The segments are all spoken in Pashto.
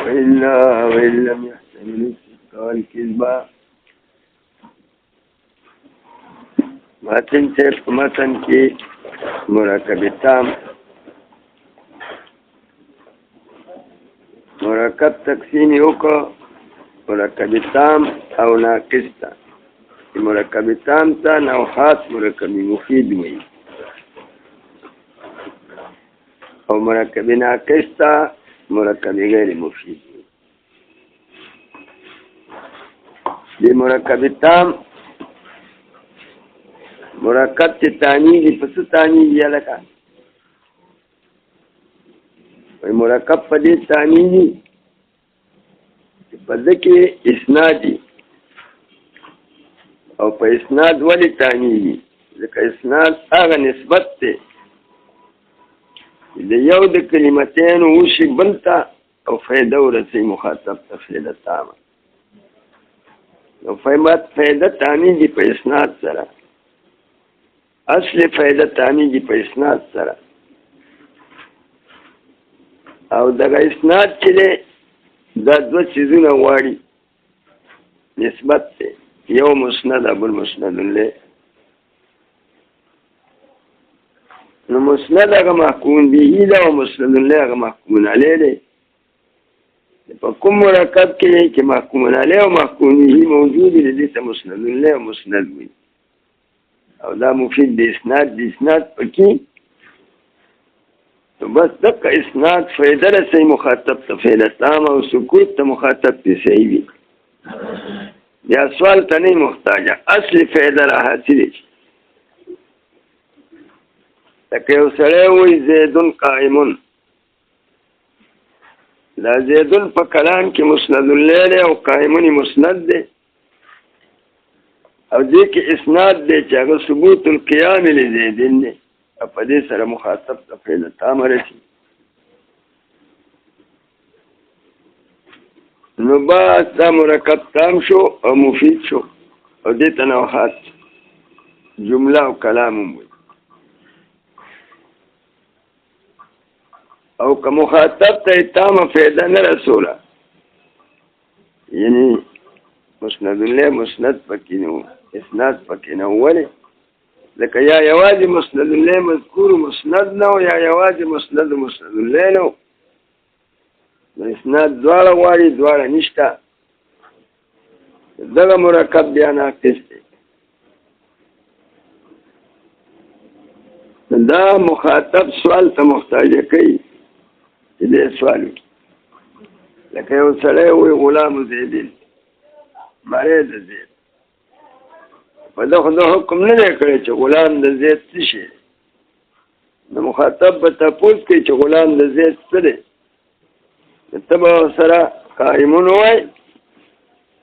وإن لم يحتمل الصدق والكذب متن کې مرکب تام مرکب تقسیم وکړو مرکب تام او ناقص ته مرکب تام ته نوحات مرکب مفید وي او مرکب ناقص ته مرکب غیر مفید وي دی مرکب تام مرکب چې تانیږي پس تانیږي لکه وی مرکب په دې تانیږي چې په دې کې اسناد دي او په اسناد ولې تانیږي ځکه اسناد هغه نسبت دی د یو د کلمتین وشي بل ته او فایده ورسي مخاطب ته فایده تامه نو فایده تانیږي په اسناد سره اصل فائدہ تانیږي په اسناد سره او دغه اسناد چې دا دوه چیزونه غواړي نسبت دی یو مسند ابو المسند له نو مسند هغه محکوم به دا او مسند له هغه محکوم علیه دی په کوم مرکب کې محکوم علیه او محکوم به موجود دي د مسند له او مسند وي او دا مفید د اسناد پکې تو بس دغه اسناد فایده رسي مخاطب ته فایده تام او سکوت ته مخاطب ته صحیح وي یا سوال ته نه محتاجه اصل فایده را حاصل شي لکه یو سړی وایي زیدون قائمون دا زیدون په کلام کې مسند الله او قائمون مسند دی او دې کې اسناد دی چې هغه ثبوت القیام لزیدین دی په دې سره مخاطب ته فعل تام رسي نو بعد دا مرکب تام شو او مفید شو او دې تنوعات جمله او کلام وي او که مخاطب ته تام فائدہ نه رسوله یعنی مسند الله مسند پکې نو اسناد پکې نه ولې لکه یا یوازې مسند الله مذکور مسند نه او یا یوازې مسند الله نو اسناد دواړه غواړي دواړه نشته دغه مرکب بیا ناقص دی دا مخاطب سوال ته محتاج کوي چې دې سوال وکړي لکه یو سړی وایي غلام زیدین مړی د زید په دغه حکم نه دی کړی چې غلام د زید څه شي نو مخاطب به تپوس کوي چې غلام د زید څه دی ته به سره قائمون وایي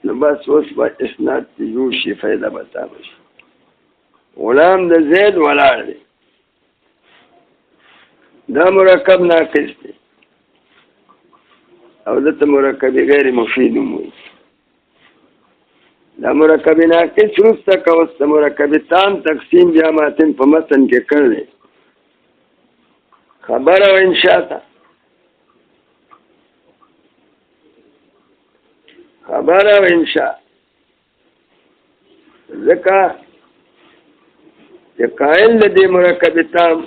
نو بس اوس به اسناد جوړ شي فایده به تامه شي غلام د زید ولاړ دی دا مرکب ناقص دی او دته مرکب غیر مفید وي دا مرکب ناقص وروسته که اوس د مرکب تام تقسیم بیا ماتن په متن کې کړی خبر او انشاء ته خبر او انشاء ځکه چې قائل د دې مرکب تام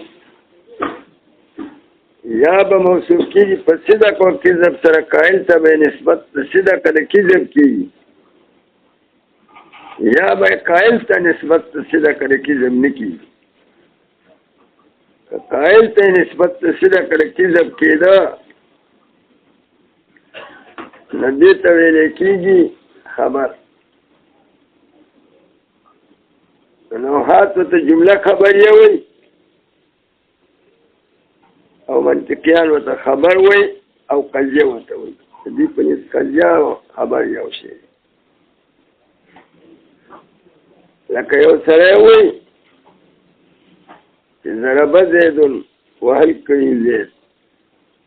یا به موصوف کېږي په صدق او کذب سره قائل ته به نسبت صدق د کذب کېږي یا به قائل ته نسبت صدق د کذب نه کېږي که قائل ته نسبت صدق د کذب کېده نو دې ته ویل کېږي خبر نوحات ته جمله خبریه وي او منطقیان ورته خبر وي او قضیه ورته وي دې په نس قضیه او خبر یو شی لکه یو سړی وایي چې ضربه زیدون وهل کړي زید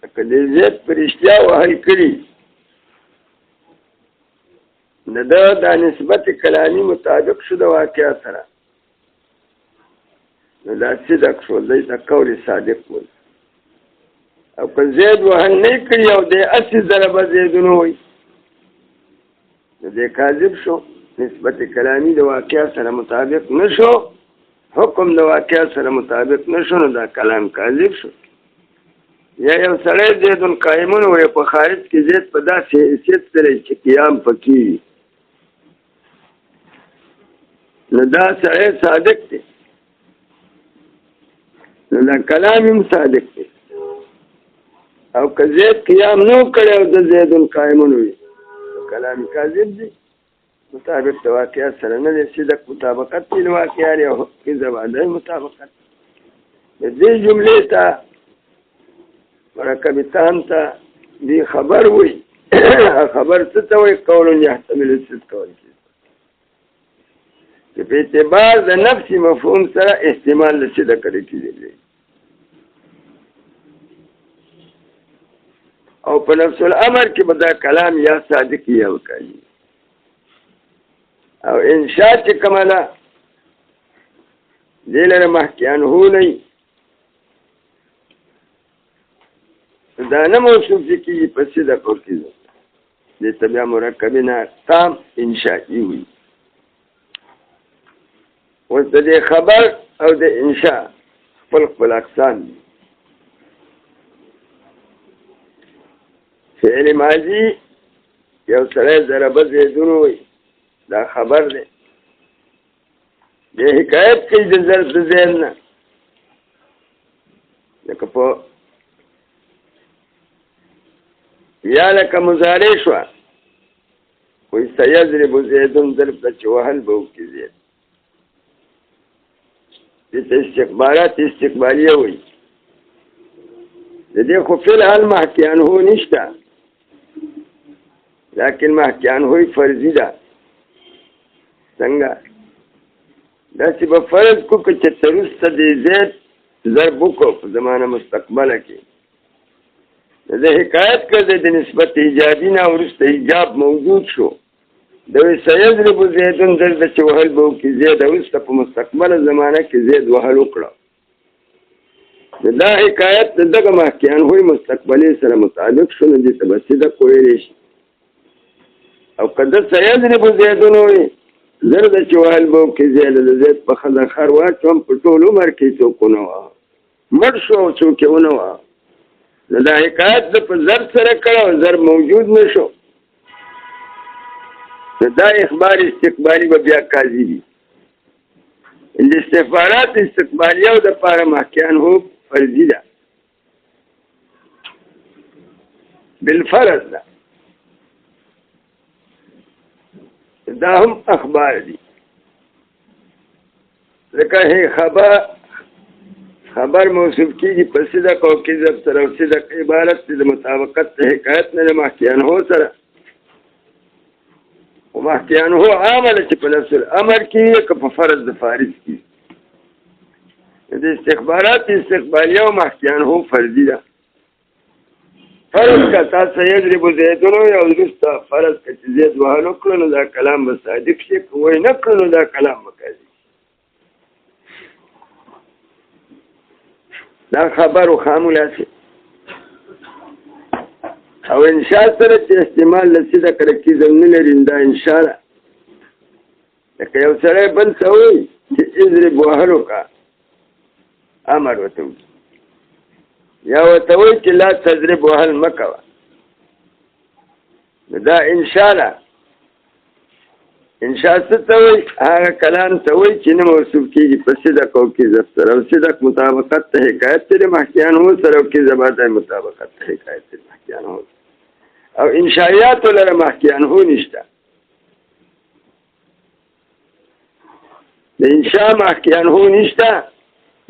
لکه دې زید په رښتیا وهل کړي نو دا نسبت کلامي مطابق شو د واقعه سره نو دا صدق شو دی دا قول صادق ول او که زید وهل نه کړي او د 80 ضربه زیدون وي نو د کاذب شو نسبت کلامی د واقع سره مطابق نشو حکم د واقع سره مطابق نشو نو دا کلام کاذب شو یا یو سړی زیدون قائمون وي په خارج کې زید په داسې حیثیت سره چې قیام پکې نو دا سړی صادق دی نو دا کلام هم صادق دی او که زید قیام نو کړی او د زیدون قائمون وي کلام کاذب دی مطابق د واقع سره نه دی صدق مطابقت دی واقع لري او کذب علی مطابقت د دې جملې ته مرکب تام ته دی خبر وي خبر څه ته وایي قول یحتمل الصدق والکذب چې په اعتبار د نفس مفهوم سره احتمال د صدق لري کېدلی او په نفس الامر کې به دا کلام یا صادق یا وکړي او انشاء چې کومه ده دې لره محکیان هولی دا نه موصوف کېږي په صدق او کذب دې ته بیا مرکب نه تام انشائي وي اوس د دې خبر او د انشاء خپل اقسام دي فعل ماضي یو سړی ضربه زیدون وي دا خبر دی د حکایت کوي د ضرب د زید نه لکه په یا لکه مضارع شوه وایي سیضرب زیدون ضرب ته چې وهل به وکړي زید دې ته استقبالات استقبالیه وایي د دې خو فعل حال محکي عنه نشته لیکن محکي عنه فرضي ده څنګه داسې به فرض کو که چې تر وروسته د زید ضرب وکړو په زمانه مستقبله کې د حکایت کړی د نسبت ایجابي نه وروسته ایجاب موجود شو د سیضرب زیدون ضرب چې وهل به وکړي زید وروسته په مستقبله زمانه کې زید وهل وکړه دا حکایت دغه محکي عنه مستقبلي سره مطابق شو نو دې ته به صدق ویلی شي او که د سیضرب زیدون وایي ضرب چې وهل به وکړي زید د زید په ښځه خر واچوم په ټول عمر کې څوک ونه وهه مړ شو او څوک یې ونه وهه نو دا حکایت د په ضرب سره کړه او ضرب موجود نه شو نو دا اخبار استقبالي به بیا قاضي وي الاستخبارات استقبالیه او دپاره محکي عنه فرضي ده بالفرض ده دا هم اخبار دي لکه خبر موصوف کیږي په صدق او کذب سره او صدق عبارت د مطابقت د حکایت نه محکي عنه سره او محکي عنه عامل چې په نفس الامر کې که په فرض د فارض کې د استخبارات استقبالیه او محکي عنه فرضي ده فرض کا تاسو یضرب زیدون او وروسته فرض که چې زید وهل وکړو نو دا کلام به صادق شي که وایي نه کړو نو دا کلام به کاذب دا خبر و خاموله شي او انشاء سره چې استعمال له صدق رکیزم نه لري دا انشاء ده لکه یو سړی بل څه وایي چې اضرب وهل وکړه امر ورته وکړي یا ورته وایي چې لا تضرب وهل مه کوه نو دا انشاء ده انشاء څه ته وایي هغه کلام ته وایي چې نه موصوف کېږي په صدق او کذب سره او صدق مطابقت ته حکایت د محکي عنه سره او کذب د مطابقت ته حکایت د محکي عنه او انشائیاتو لره محکي عنه نشته د انشاء محکي عنه نشته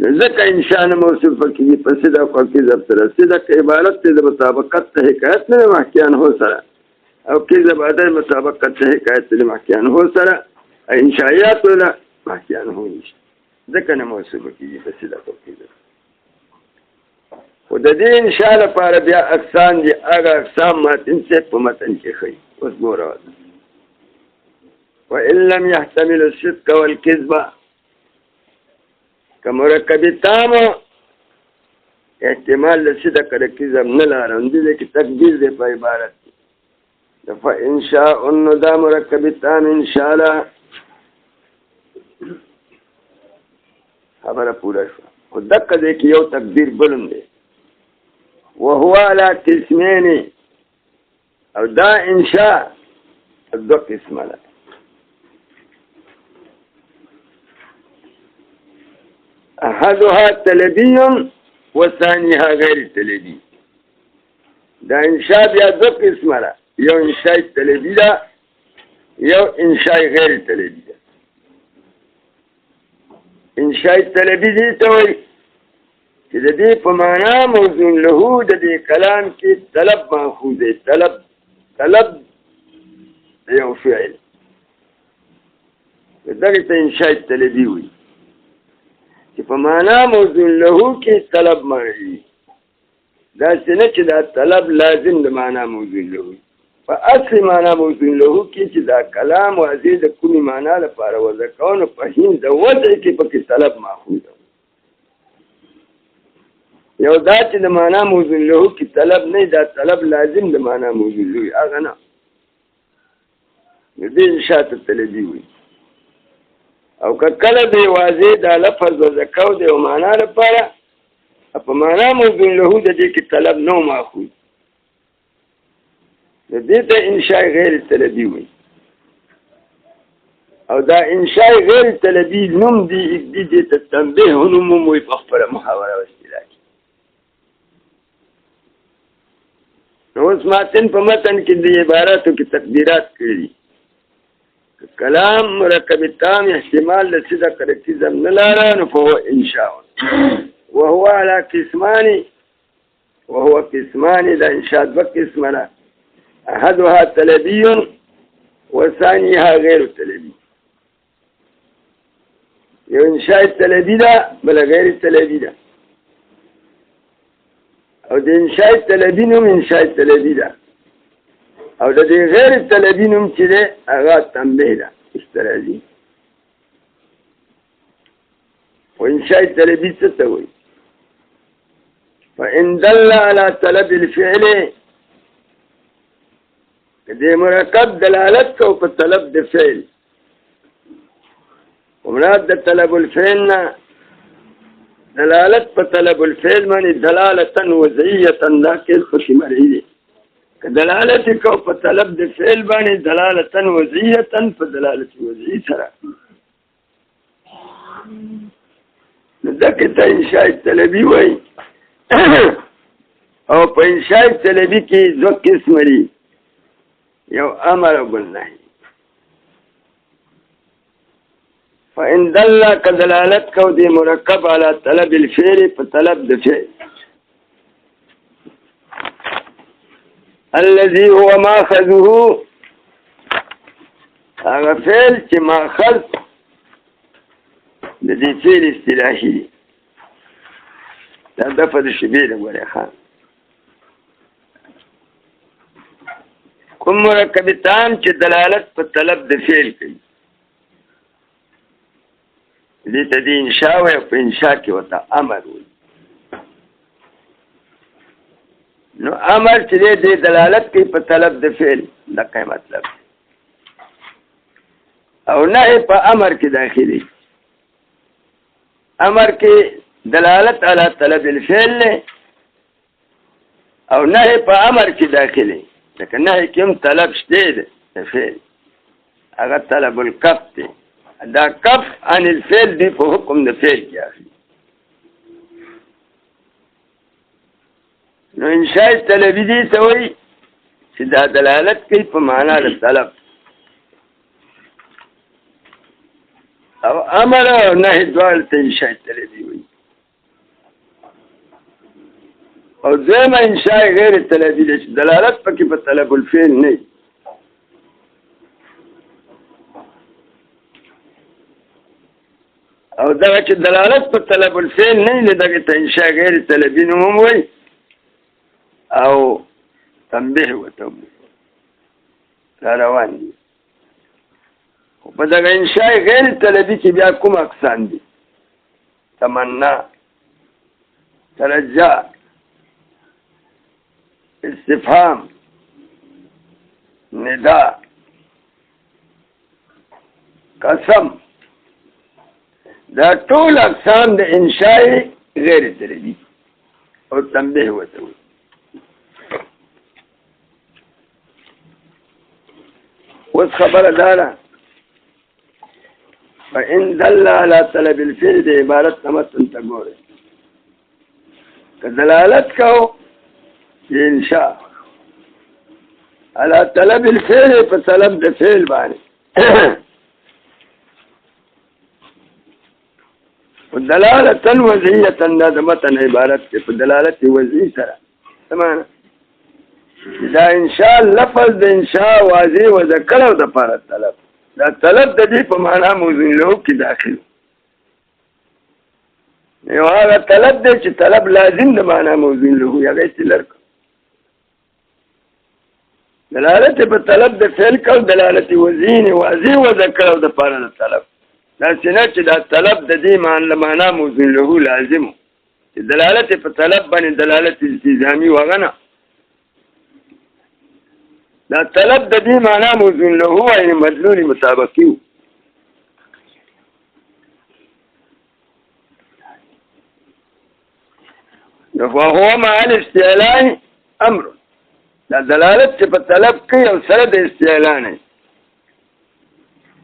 ځکه انشاء نه موصوفه کېږي په صدق او کذب سره صدق عبارت د مطابقت ته حکایت نه محکي عنه سره او کذب د مطابقت ته حکایت د محکي عنه سره انشائیات له محکي عنه نشته ځکه نه موصوفه کېږي په صدق او کذب خو د دې انشاء لپاره بیا اقسام دي هغه اقسام متن چې په متن کې ښیي اوس ګوره وإن لم يحتمل الصدق والكذب كمركب تام احتمال د صدق د کذب نه لاره دې کې تقدیر دی په عبارت د فانشاء نو دا مرکب تام ان شاء الله خبره پوره شو خو دقه دې کې یو تقدیر بلم دی وهو على قسمين او دا انشاء دو قسمه ده احدها طلبي وثانيها غير طلبي دا انشاء بیا دو قسمه ده یو انشاء طلبي ده یو انشاء غیر طلبي ده انشاء طلبي دي ته وایي چې د دې په معنا موضوع له د دې کلام کې طلب ماخوذ دی طلب یو فعل دغه ته انشاء طلبي وي چې په معنا موضوع له کې طلب معنی دا څنګه چې دا طلب لازم د معنا موضوع له وي په اصل معنا موضوع له کې چې دا کلام واضح د کومې معنا لپاره وضع کوو په هین د وضع کې پکې طلب ماخوذ دی یو دا چې د معنا موضوع له کې طلب نه دا طلب لازم د معنا موضوع له هغه نه دې انشاء طلبي وي او کله دی واضح دا لفظ وذکاو دی او معنا لپاره په معنا موضوع له د دې کې طلب نو ماخوذ دې ته انشاء غیر طلبي وي او دا انشاء غیر طلبي نوم دی دې ته تنبیه نوم وي په خپل محاوره واستلا اوس ماتن په متن کې د عباراتو کې تقدیرات کړي کلام مرکب تام احتمال د صدق د کذب نه لاره نو فهو انشاء وهو على قسمان دا انشاء دو قسمه احدها طلبي وثانيها غير طلبي یو انشاء طلبي ده بل غیر طلبي ده او د انشاء طلبي نوم انشاء طلبي ده او د غیر طلبي نوم چې ده هغه تنبیه ده استرازي و انشاء طلبي څه ته وایي فإن دل على طلب الفعل دې مرکب دلالت کو په طلب د فعل ومراد د طلب الفعل نه دلالت په طلب الفعل باندې دلالتا وضعیتا داخل خوشی مرئی دی که دلالت کو په طلب د فعل باندې دلالتا وضعیتا په دلالت وضعی سره دکه ته انشاء طلبي وای او په انشاء طلبي کې دو قسم لري یو امر او نهي فإن دل كدلالت کو دی مرکب على طلب الفعل فطلب د فعل الذي هو ماخذه هغه فعل چې ماخذ د دې فعل اصطلاحي دا دفع د شبيه د غوړې خان کوم مرکب تام چې دلالت په طلب د فعل کوي دې ته د انشاء او په انشاء کې وته امر وي نو امر چې دې دلالت کوي په طلب د فعل دا کوم مطلب او نه په امر کې داخلي امر کې دلالت علی طلب الفعل او نه په امر کې داخلي لکه نه کوم طلب شته د فعل هغه طلب الکف دی دا کف عن الفعل دی په حکم د فعل کې اخلي نو انشاء طلبي دي ته وایي چې دا دلالت کوي په معنا د طلب او امر او نهي دواړه ته انشاء طلبي وایي او دویمه انشاء غیر طلبي ده چې دلالت پکې په طلب الفعل نه او دا چې دلالت په طلب الفعل نه دغه ته انشاء غیر طلبي نوم وایي او تنبیه وته روان دي په دغه انشاء غیر طلبي کې بیا کوم اقسام دي تمنا ترجع استفهام نداء قسم دا ټول اقسام د انشاء غیر طلبي او تنبیه وته وي. اوس خبره دا ده فإن دل على طلب الفعل د عبارت تمتن ته ګوره که دلالت کو انشاء على طلب الفعل په طلب د فعل باندې دلالة وضعية دا د متن عبارت کې په دلالت وضعي سره سمانه دا انشاء لفظ د انشاء واضح و ذکر او د پر طلب دا طلب د دې په معنا موضوع له کې داخل یو هغه طلب دی چې طلب لازم د معنا موضوع له یا غیر دلالت په طلب د فعل کو دلالت وضعي واضح و ذکر او د پر طلب دا څنګه چې دا طلب د دې معنا موضوع له لازم دلالت په طلب باندې دلالت التزامي وغنه دا طلب د دې معنا موضوع له یعنی مدلول مطابقي وهو مع الاستعلاء امر دا دلالت په طلب کې او سره د استعلاء نه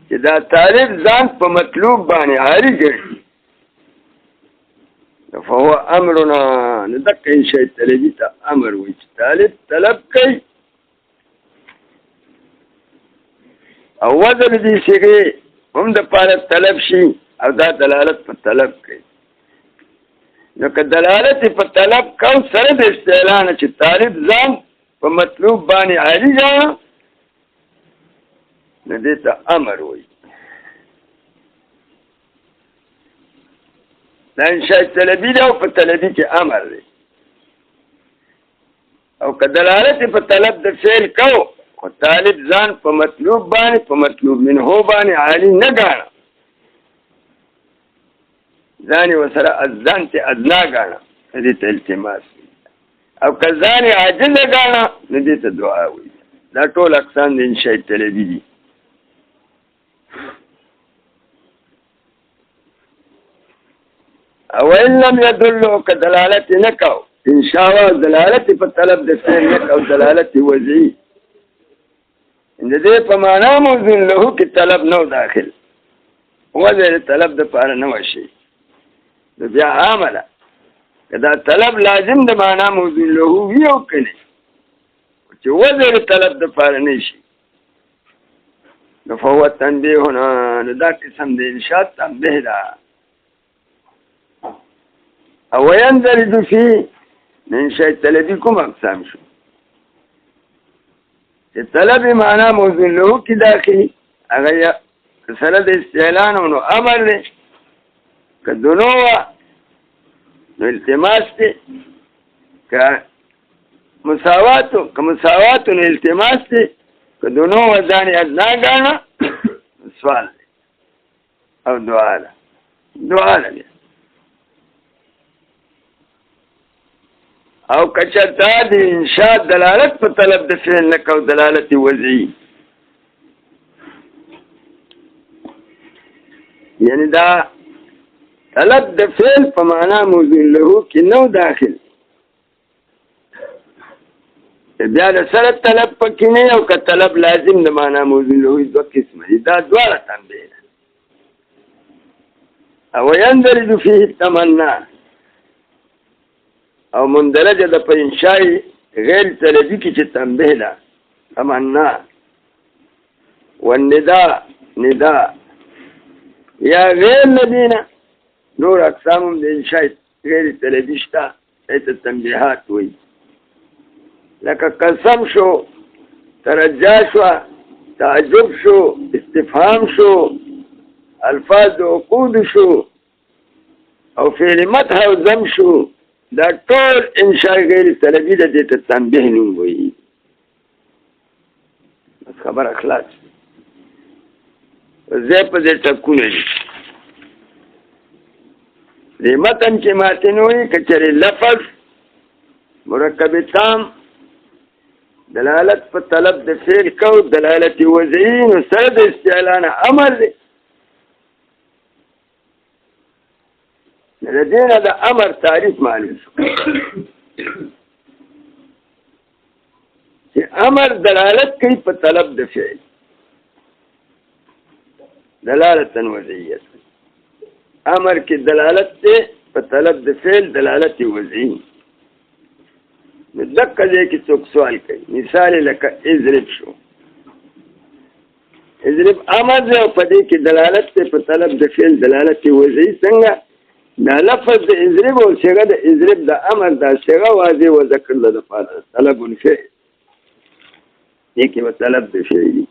چې دا طالب ځان په مطلوب باندې عاري ګرځي فهو امرنا ندق شيء طلبي ته امر وي چې طالب طلب کوي او وزن دې شي هم د پاره طلب شي او دا دلالت په طلب کوي نو که دلالت په طلب کو سره د استعلاء نه چې طالب ځان په مطلوب باندې عاري ګرځي نو دې ته امر وي دا انشاء طلبي دی او په طلبي کې امر دی او که دلالت په طلب د فعل کو خو طالب ځان په مطلوب باندې په مطلوب منه باندې عالي نه ګاڼه ځان وسره ځان ته ادنا ګاڼه دې ته التماس او که ځان عاجز ګاڼه دې ته دعا وي دا ټول اقسام د انشاء طلبي دي او ان لم يدلوا كدلالت نکو انشاء دلالت په طلب د فعل نکو دلالت وضعي ان دې په معنا موضوع له کې طلب نو داخل وځي طلب د پاره نه وشي د بیا عامله کدا طلب لازم د معنا موضوع له یو کني چې وځي طلب د پاره نشي نو فهو تنبيه هنا دا قسم د انشاء تنبيه ده او يندرج فيه من شيء طلبي کوم اقسام شو چې طلب معنا موضوع له کې داخلي هغه سره د استعلان او امر له کدنو نو التماس ته ک مساوات نو التماس ته کدنو وزن ادنا غاڼه سوال او دعا ده او کچتا د انشاء دلالت په طلب د فعل نه کو دلالت وضعي یعنی دا طلب د فعل په معنا موضوع له کې نو داخل بیا د سره طلب پکې نه او که طلب لازم د معنا موضوع له دوه قسمه دي دا دواړه تنبیه او يندرج فيه التمنى او مندرجه د په انشاء غیر طلبي کې چې تنبیه ده تمنا والنداء یا غیر لدينا نور اقسام د انشاء غیر طلبي شته ایت تنبیهات وي لکه قسم شو ترجع شو تعجب شو استفهام شو الفاظ عقود شو او فعل مدح او ذم شو دا ټول انشاء غیر طلبي د دې ته تنبیه نوم وایي خبر اخلاص زه په دې ټکونه دې متن کې ماتن وي کچري لفظ مرکب تام دلالت په طلب د فعل کو دلالت وضعي نو سره د استعلان امر دی د دې نه د امر تعریف معلوم شو چې امر دلالت کوي په طلب د فعل دلالت وضعیه امر کې دلالت دی په طلب د فعل دلالت وضعي دقه دې کې څوک سوال کوي مثال لکه اضرب شو اضرب امر دی او په دې کې دلالت دی په طلب د فعل دلالت وضعي څنګه دا لفظ د اضرب او صيغه د اضرب د امر دا صيغه واضح و ذکر له لپاره طلب الفعل دې کې و طلب د فعل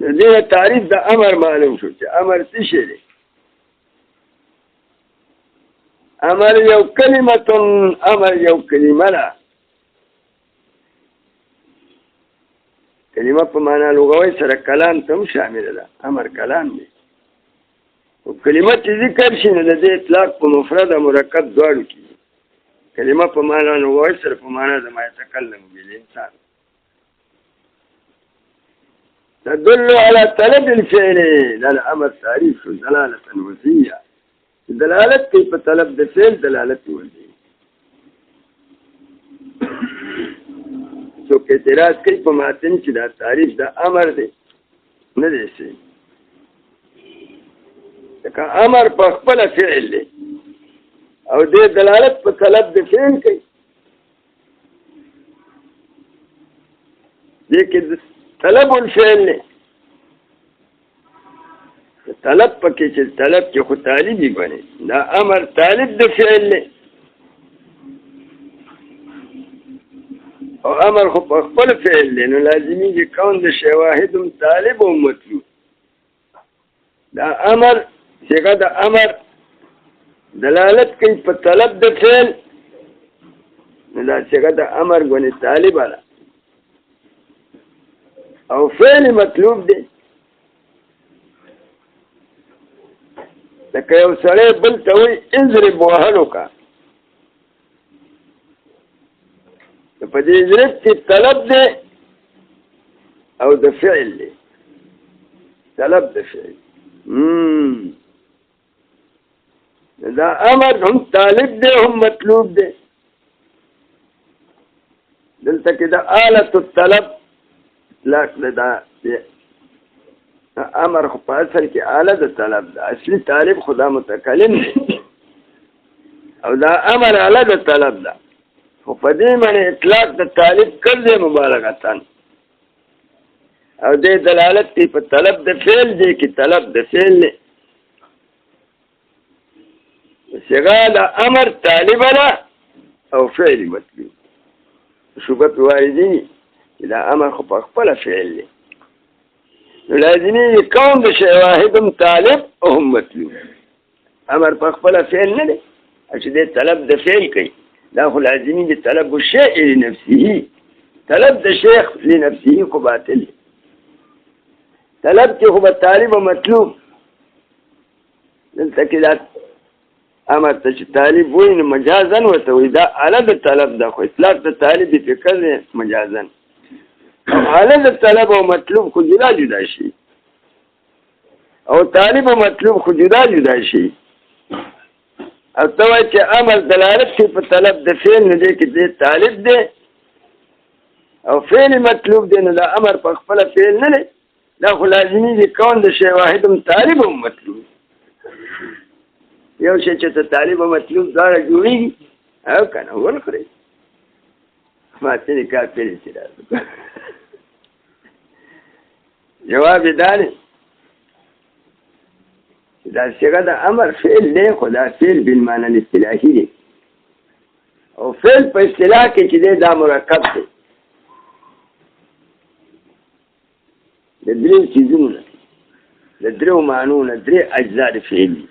دې تعریف د امر معلوم شو چې امر څه شی دی امر یو کلمه امر یو کلمه ده کلمه په معنا لغوي سره کلام ته شامل ده امر کلام دی او کلمه چې ذکر شي نه د اطلاق په مفرد او مرکب دواړو کې کلمه په معنا لغوي سره په معنا د ما يتکلم به الانسان تدل على طلب الفعل للامر تعريف دلاله وضعيه دلالت کوي په طلب د فعل دلالت وضعي څوک اعتراض کوي په ماتن چې دا تعریف د امر دی نه دی شي دا امر په خپل فعل دی او د دلالت په طلب د فعل کوي دې کې طلب الفعل نه طلب پکې چې طلب کې خو طالبي بني دا امر طالب د فعل نه او امر خو په خپل فعل دی نو لازمي چې کون د شواهد طالب او مطلوب دا امر څنګه د امر دلالت کوي په طلب د فعل نو دا څنګه د امر غونې طالب اله او فعل مطلوب دی لکه یو سړی بل ته وایي اضرب وهلو کا په دې اضرب کې طلب دی او د فعل دی طلب د فعل دا امر هم طالب دی هم مطلوب دی دلته کې د آلة الطلب اطلاق دا امر خو په اصل کې آله د طلب ده اصلي طالب خدا متکلم دی او دا امر آله د طلب ده خو په دې معنی اطلاق د طالب کړ دی مبالغتاً او دې دلالت کوي په طلب د فعل دی کې طلب د فعل نه صيغه د امر طالب له او فعل مطلوب شوبه واردی دا امر خو په خپل فعل دی نو لازمي کون د شواهد طالب او مطلوب امر په خپل فعل نه دی چې د طلب د فعل کوي دا خو لازمي د طلب الشيء لنفسه طلب د شیخ لنفسه خو باطل طلب کې خو طالب او مطلوب دلته کې دا امر ته چې طالب وایي نو مجازن ورته وایي دا اله د طلب ده خو اطلاق د طالب فکر دی مجازن او اله د طلب او مطلوب خو جدا جدا شي او طالب او مطلوب خو جدا جدا شي او ته وایي چې امر دلالت کوي په طلب د فعل نه دی کې دی طالب دی او فعل مطلوب دی نو دا امر په خپل فعل نه دی دا خو لازمي دی کون د شی واحد طالب او مطلوب یو شی چې ته طالب او مطلوب دواړه جوړېږي او که نه ورخورئ ما ته کار پیل چې جواب دا دی دا صيغه د امر فعل دی خو دا فعل بالمعنى الاصطلاحي دی او فعل په اصطلاح کې چې دی دا مرکب دی د درې څیزونو د درېو معنو نه درې اجزا د فعل دي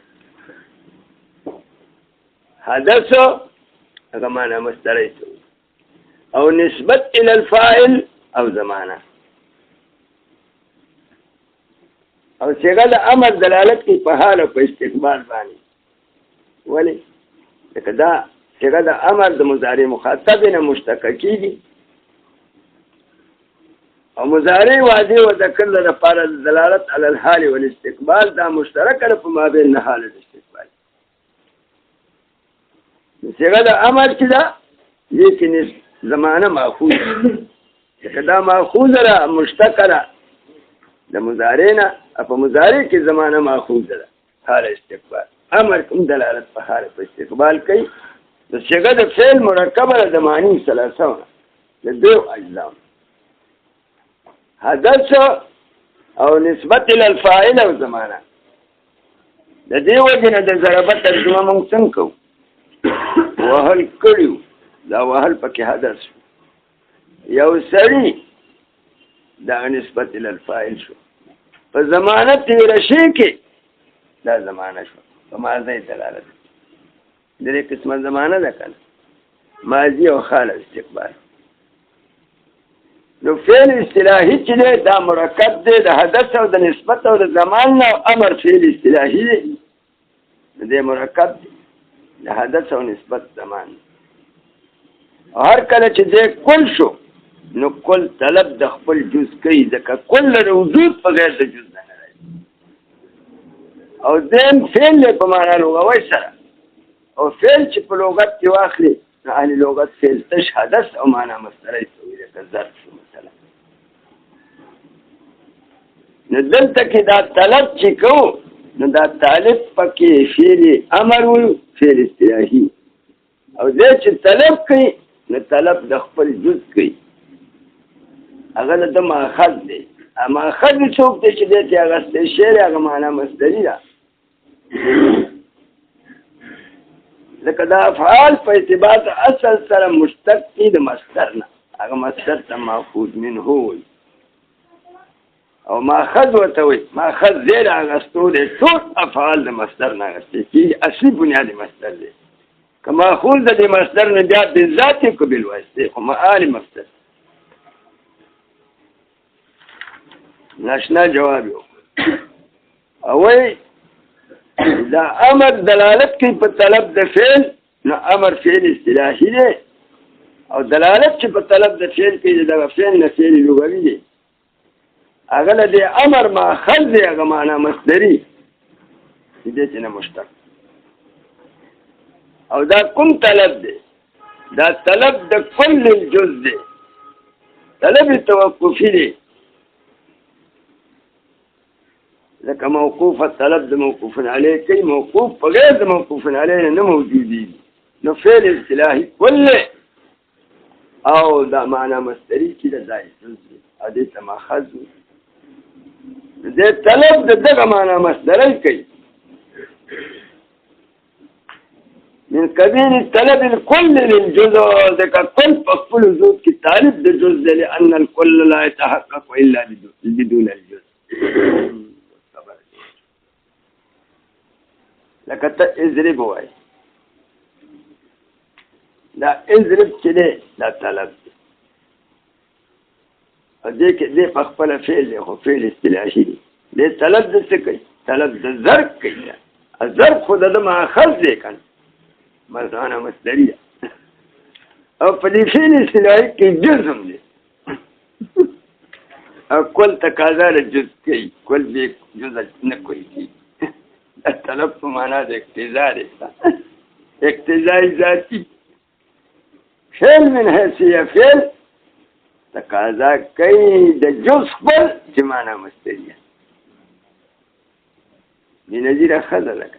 حدث هغه معنی مستری او نسبت الى الفاعل او زمانه او صيغه د امر دلالت کوي په حال او په استقبال باندې. ولې؟ لکه دا صيغه د امر د مضارع مخاطب نه مشتق کیږي او مضارع واضح و ذکر لپاره دلالت علی الحال والاستقبال دا مشترک ده په مابین حال او استقبال. صيغه د امر چې دا لیکن زمانه ماخوذ لکه دا ماخوذ را مشتق ده د مضارع نه، په مضارع کې زمانه ماخوذ ده حال استقبال. امر کوم دلالت په حال په استقبال کوي. د صيغه د فعل مرکبه د معنی ثلاثه د دوه اجزا حدث او نسبت الى الفاعل او زمانه. د دې وجه نه د ضربه ترجمه موږ څنګه کوو؟ وهل کړیو، دا وهل پکې حدث یو سړی دا نسبت الى الفاعل شو. په زمانه تیر شي کې دا زمانه شو په ماضي دلالت. درې قسمه زمانه ده کنه، ماضي او حال استقبال. نو فعل اصطلاحي چې دی دا مرکب دی د حدث او د نسبت او د زمان نه. امر فعل اصطلاحي دی د مرکب دی د حدث او نسبت زمان. هر کله چې دی کل شو نو کل طلب د خپل جز کوي، ځکه کل له وجود په غیر د جز نه راځي. او دیم فعل په معنا لغوي سره، او فعل چې په لغت کې واخلي نو اهل لغت فعل تش حدث او معنا مصدري توي لکه ظرف شو مثلا. نو دلته کې دا طلب چې کوو نو دا طالب پکې فعل امر وي، فعل اصطلاحي. او دې چې طلب کوي نو طلب د خپل جز کوي، هغه د ماخذ دی. ماخذ څوک دی چې دې ته هغه شعر هغه معنا مصدري ده. لکه دا افعال په اعتبار اصل سره مشتق دي د مصدر نه، هغه مصدر ته ماخوذ منه وي او ماخذ ورته وي. ماخذ زیر اغستو دی، ټول افعال د مصدر نه اغستې کېږي، اصلي بنیاد مصدر دی. که ماخوذ د مصدر نه بیا بالذات کو بالواسطه خو معال مصدر. ناشنا جواب یو اوی دا امر دلالت کوي په طلب د فعل، نو امر فعل اصطلاحي دی. او دلالت چې په طلب د فعل کوي د فعل نه فعل لغوي دی، هغه له دې امر ماخذ دی، هغه معنا مصدري دې چې نه مشتق. او دا کوم طلب دی؟ دا طلب د کل الجز دی، طلب توقفي دی. لکه موقوف الطلب د موقوف علیه کوي، موقوف په غیر د موقوف علیه نه موجودي. نو فعل اصطلاحي کله او دا معنا مصدري چې د ځای جز دی، او دې ته ماخذ وي. دې طلب د دغه معنا مصدري کوي. من قبيل الطلب الكل للجزء، ذكر كل فصل الجزء كطالب الجزء لأن الكل لا يتحقق إلا بدون الجزء. لکه اضرب وای، دا اضرب چې دی دا طلب دی. دې کې دې په خپل فعل دی، خو فعل اصطلاحي دی. دې طلب د څه کوي؟ طلب د ضرب کوي. ضرب خو د ماخذ دی کنه، معنی مصدري ده. او په دې فعل اصطلاحي کې جزم دی. او کل تقاضا له جز کوي، کل دې جز نه کوي. طلب په معنا د اقتضا دی، اقتضاء ذاتي. فعل من حیثیه فعل تقاضا کوي د جز خپل چې معنا مصدري ده. بنظیر اخذ لك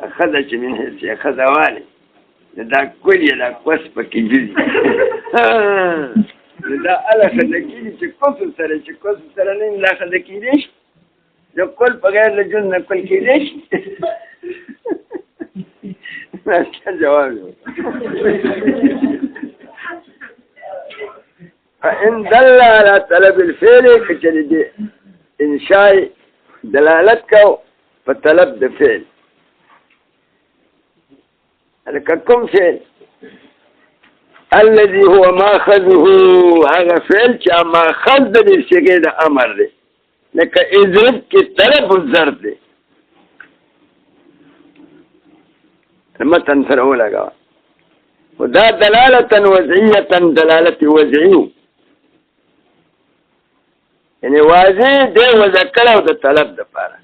اخذ چې من حیثیه اخذ والی دا کل یا دا کوس پکې جزي دا اله خذ کېږي چې کوس سره نه لا خذ کېږي شي. جو کل بغیر له جز نه کل کېدی شي. جواب فإن دل على طلب الفعل کچری دی انشاء دلالت کو په طلب د فعل. لکه کوم فعل؟ الذي هو ماخذه، هغه فعل چې ماخذ د صيغه د امر دی. لکه اضرب کې طلب الضرب دی متن سره ولګوه خو دا دلالتا وضعیتا دلالت وضعیو یعنی واضح دی وضع کړه د طلب دپاره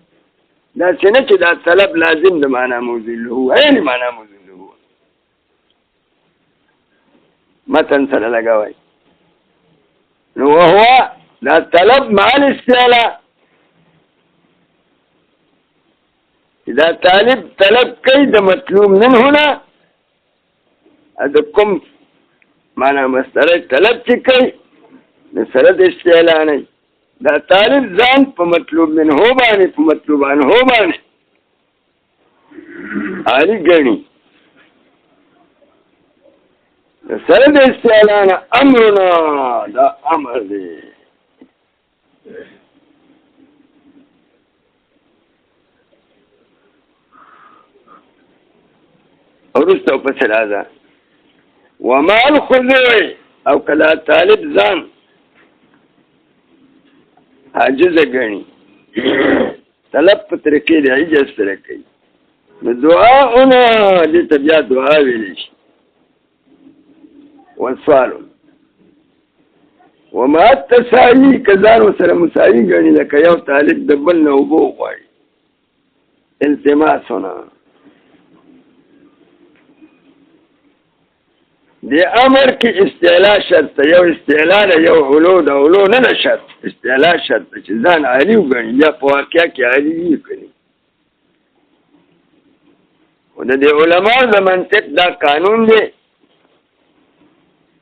دا څه نه چې دا طلب لازم د معنا موضوع له یعنی معنا موضوع له متن سره لګوئ نو وهو دا طلب مع الاستعلاء دا طلب کوي د مطلوب من هنا د کوم معنا مستره طلب چې کوي د سره د استعلاء نه دا طالب ځان په مطلوب من هو باندې په مطلوبان هو باندې عالی ګڼي د سره د استعلاء نه امرنا دا امر دی ورسته پس راځه وما الخضوع او کلا طالب ځان عاجز ګڼي طلب په طریقې د عجز سره کوي نو دعاؤنا دې ته بیا دعا ویلی شي والسؤال وما التساوي که ځان ورسره مساوي ګڼي لکه یو طالب د بل نه اوبه وغواړي التماسونه دی امر کې استعلاء شرط یو استعلاء یو علو د علو نه شرط استعلاء شرط چې ځان عالی وګڼي یا په واقعیا کې عالی وي کړي او د علماء د منطق دا قانون دی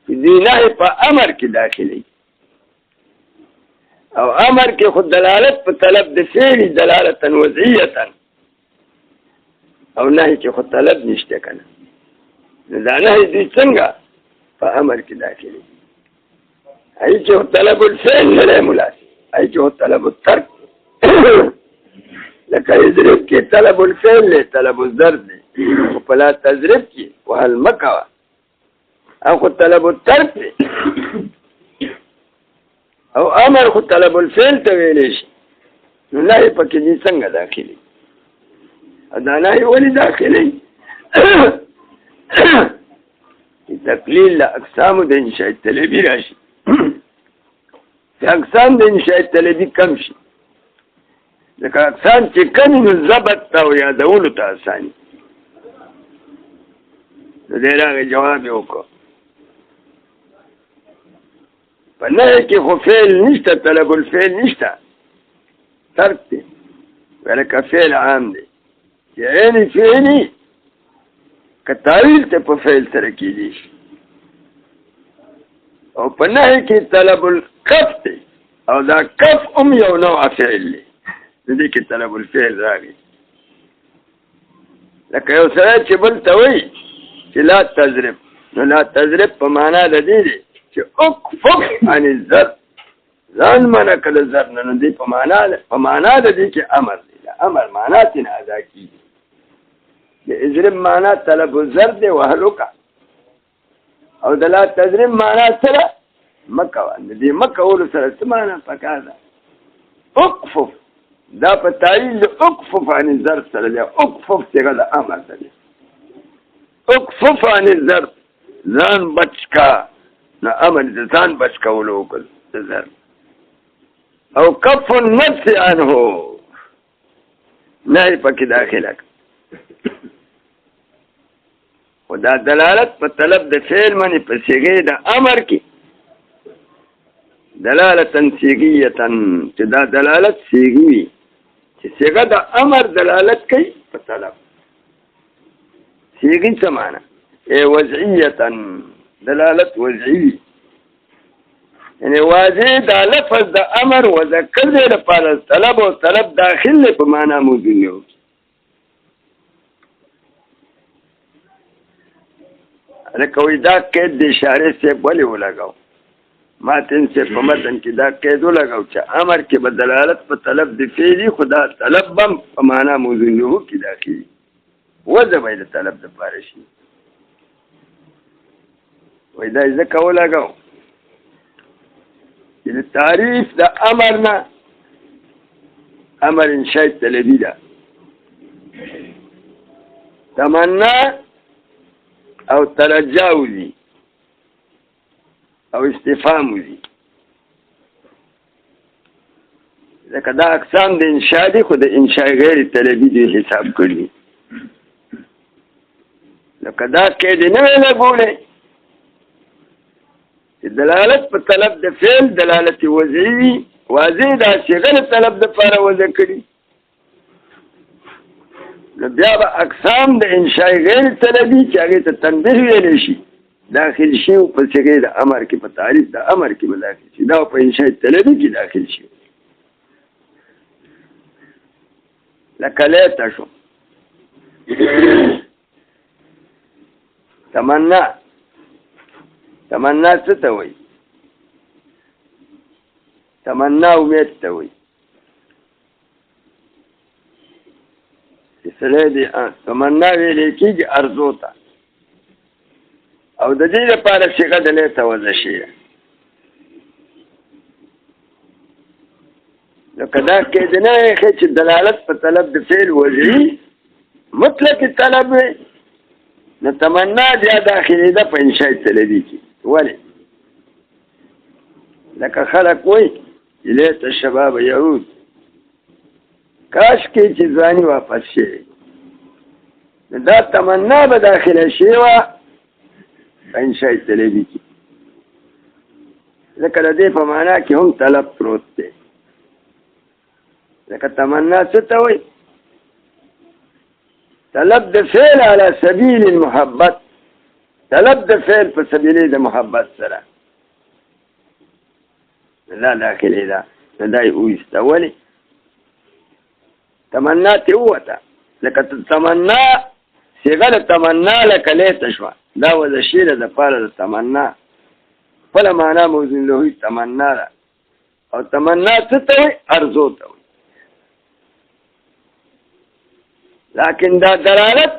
چې دی نه په امر کې داخلي او امر کې خود دلالت په طلب د فعل دلالتا وضعیتا او نه چې خود طلب نشته کنه دا نه دي څنګه په امر کې داخلي ای چې طلب الفعل نه ملاسي ای چې طلب الترک لکه اضرب کې طلب الفعل له طلب الضرب په لا تضرب کې وهل مکوا او طلب الترک او امر خو طلب الفعل ته ویل شي نو نه پکې دي څنګه داخلي دا نه ولې داخلي تقلیل اقسام د انشاء طلبی راشي اقسام د انشاء طلبی کم شي لکه اقسام چې کم نو ضبط او یادولو ته اساني نو دې راغی جواب یې وکړو په نه کې خو فعل نشته طلب الفعل نشته ترک دی ولکه فعل عام دی چې عین فعلی که تعویل ته په فعل سره کېږي او په نهي کې طلب الکف دی او دا کف هم یو نوع فعل دی دې کې طلب الفعل راغی لکه یو سره چې بل ته وایي چې لا تضرب نو لا تضرب په معنا د دې دی چې اکفف عن الضرب ځان منع کړه ضرب نه نو دې په معنا د دې کې امر دی امر معنا تینا ادا کېږي د اضرب معنا طلب الضرب دی وهلوکا او د لا تضرب معنا سره مکوه دې مکولو سره څه معنا پکار ده اکفف دا په تعیل اکفف عن الضرب سره دی اکفف څنګه د امر دی اکفف عن الضرب ځان بچکا نه امر د ځان بچکولو وکړ د ضرب او کف النفس عنه نه پکې داخله و دا دلالت په طلب د فعل باندې په صيغه د امر کې دلالتا صيغيه چې دا دلالت صيغوي چې صيغه د امر دلالت کوي په طلب صيغي څه معنی وضعيه دلالت وضعي یعنی واضح دا لفظ د امر وذکر دی لپاره طلب او طلب داخل په معنا موجود نه لکه دا قید د اشاره سے بولې ولګاو ماتن سے په متن کې دا قید ولګاو چې امر کې بدلالت په طلب د فعلی خدا طلب بم په معنا موجود نه کې داخلي وځي د طلب د پاره شي وای دا ځکه ولګاو چې تعریف د امر نه امر انشاء طلبی ده. تمنا او ترجا وزي او استفهام وزي. لکه دا اقسام د انشاء دي خو د انشاء غیر طلبی دی حساب کړي. لکه دا قید نه ویل لګولې دلالت په طلب د فعل دلالت وضعي واضح دا صيغه طلب د لپاره وضع کړي. نو بیا به اقسام د انشاء غیر طلبی چې هغه ته تنبیه ویل شي داخل شي په صيغه د امر کې په تعریف د امر کې داخل شي دا په انشاء طلبی کې داخل شي. لکه لیته شو تمنا څه ته وایي؟ تمنا امید ته وایي. سره دی تمنا ویلې کېږي ارزو ته او د دې لپاره صيغه د لیته وضع شي. لکه دا قید نه ښه چې دلالت په طلب د فعل وضعي مطلق طلب وي نو تمنا بیا داخلي ده په انشاء طلبي کې. ولې؟ لکه خلک وایي لیت الشباب یعود کاش کې چې ځواني واپس شي. دا تمنا به داخله شي وه په انشاء طلبي کې. ځکه د دې په معنا کې هم طلب پروت دی. لکه تمنا څه ته وایي؟ طلب د فعل على سبیل المحبت، طلب د فعل په سبیل د محبت سره لا داخلي ده. دا یې وایسته. ولې؟ تمنا ته ووته. لکه تمنا صيغه د تمنا لکه لیته شوه دا وضع شي ده دپاره د تمنا خپله معنا موزون له تمنا ده. او تمنا څه ته وایي؟ ارزو ته وایي. لیکن دا دلالت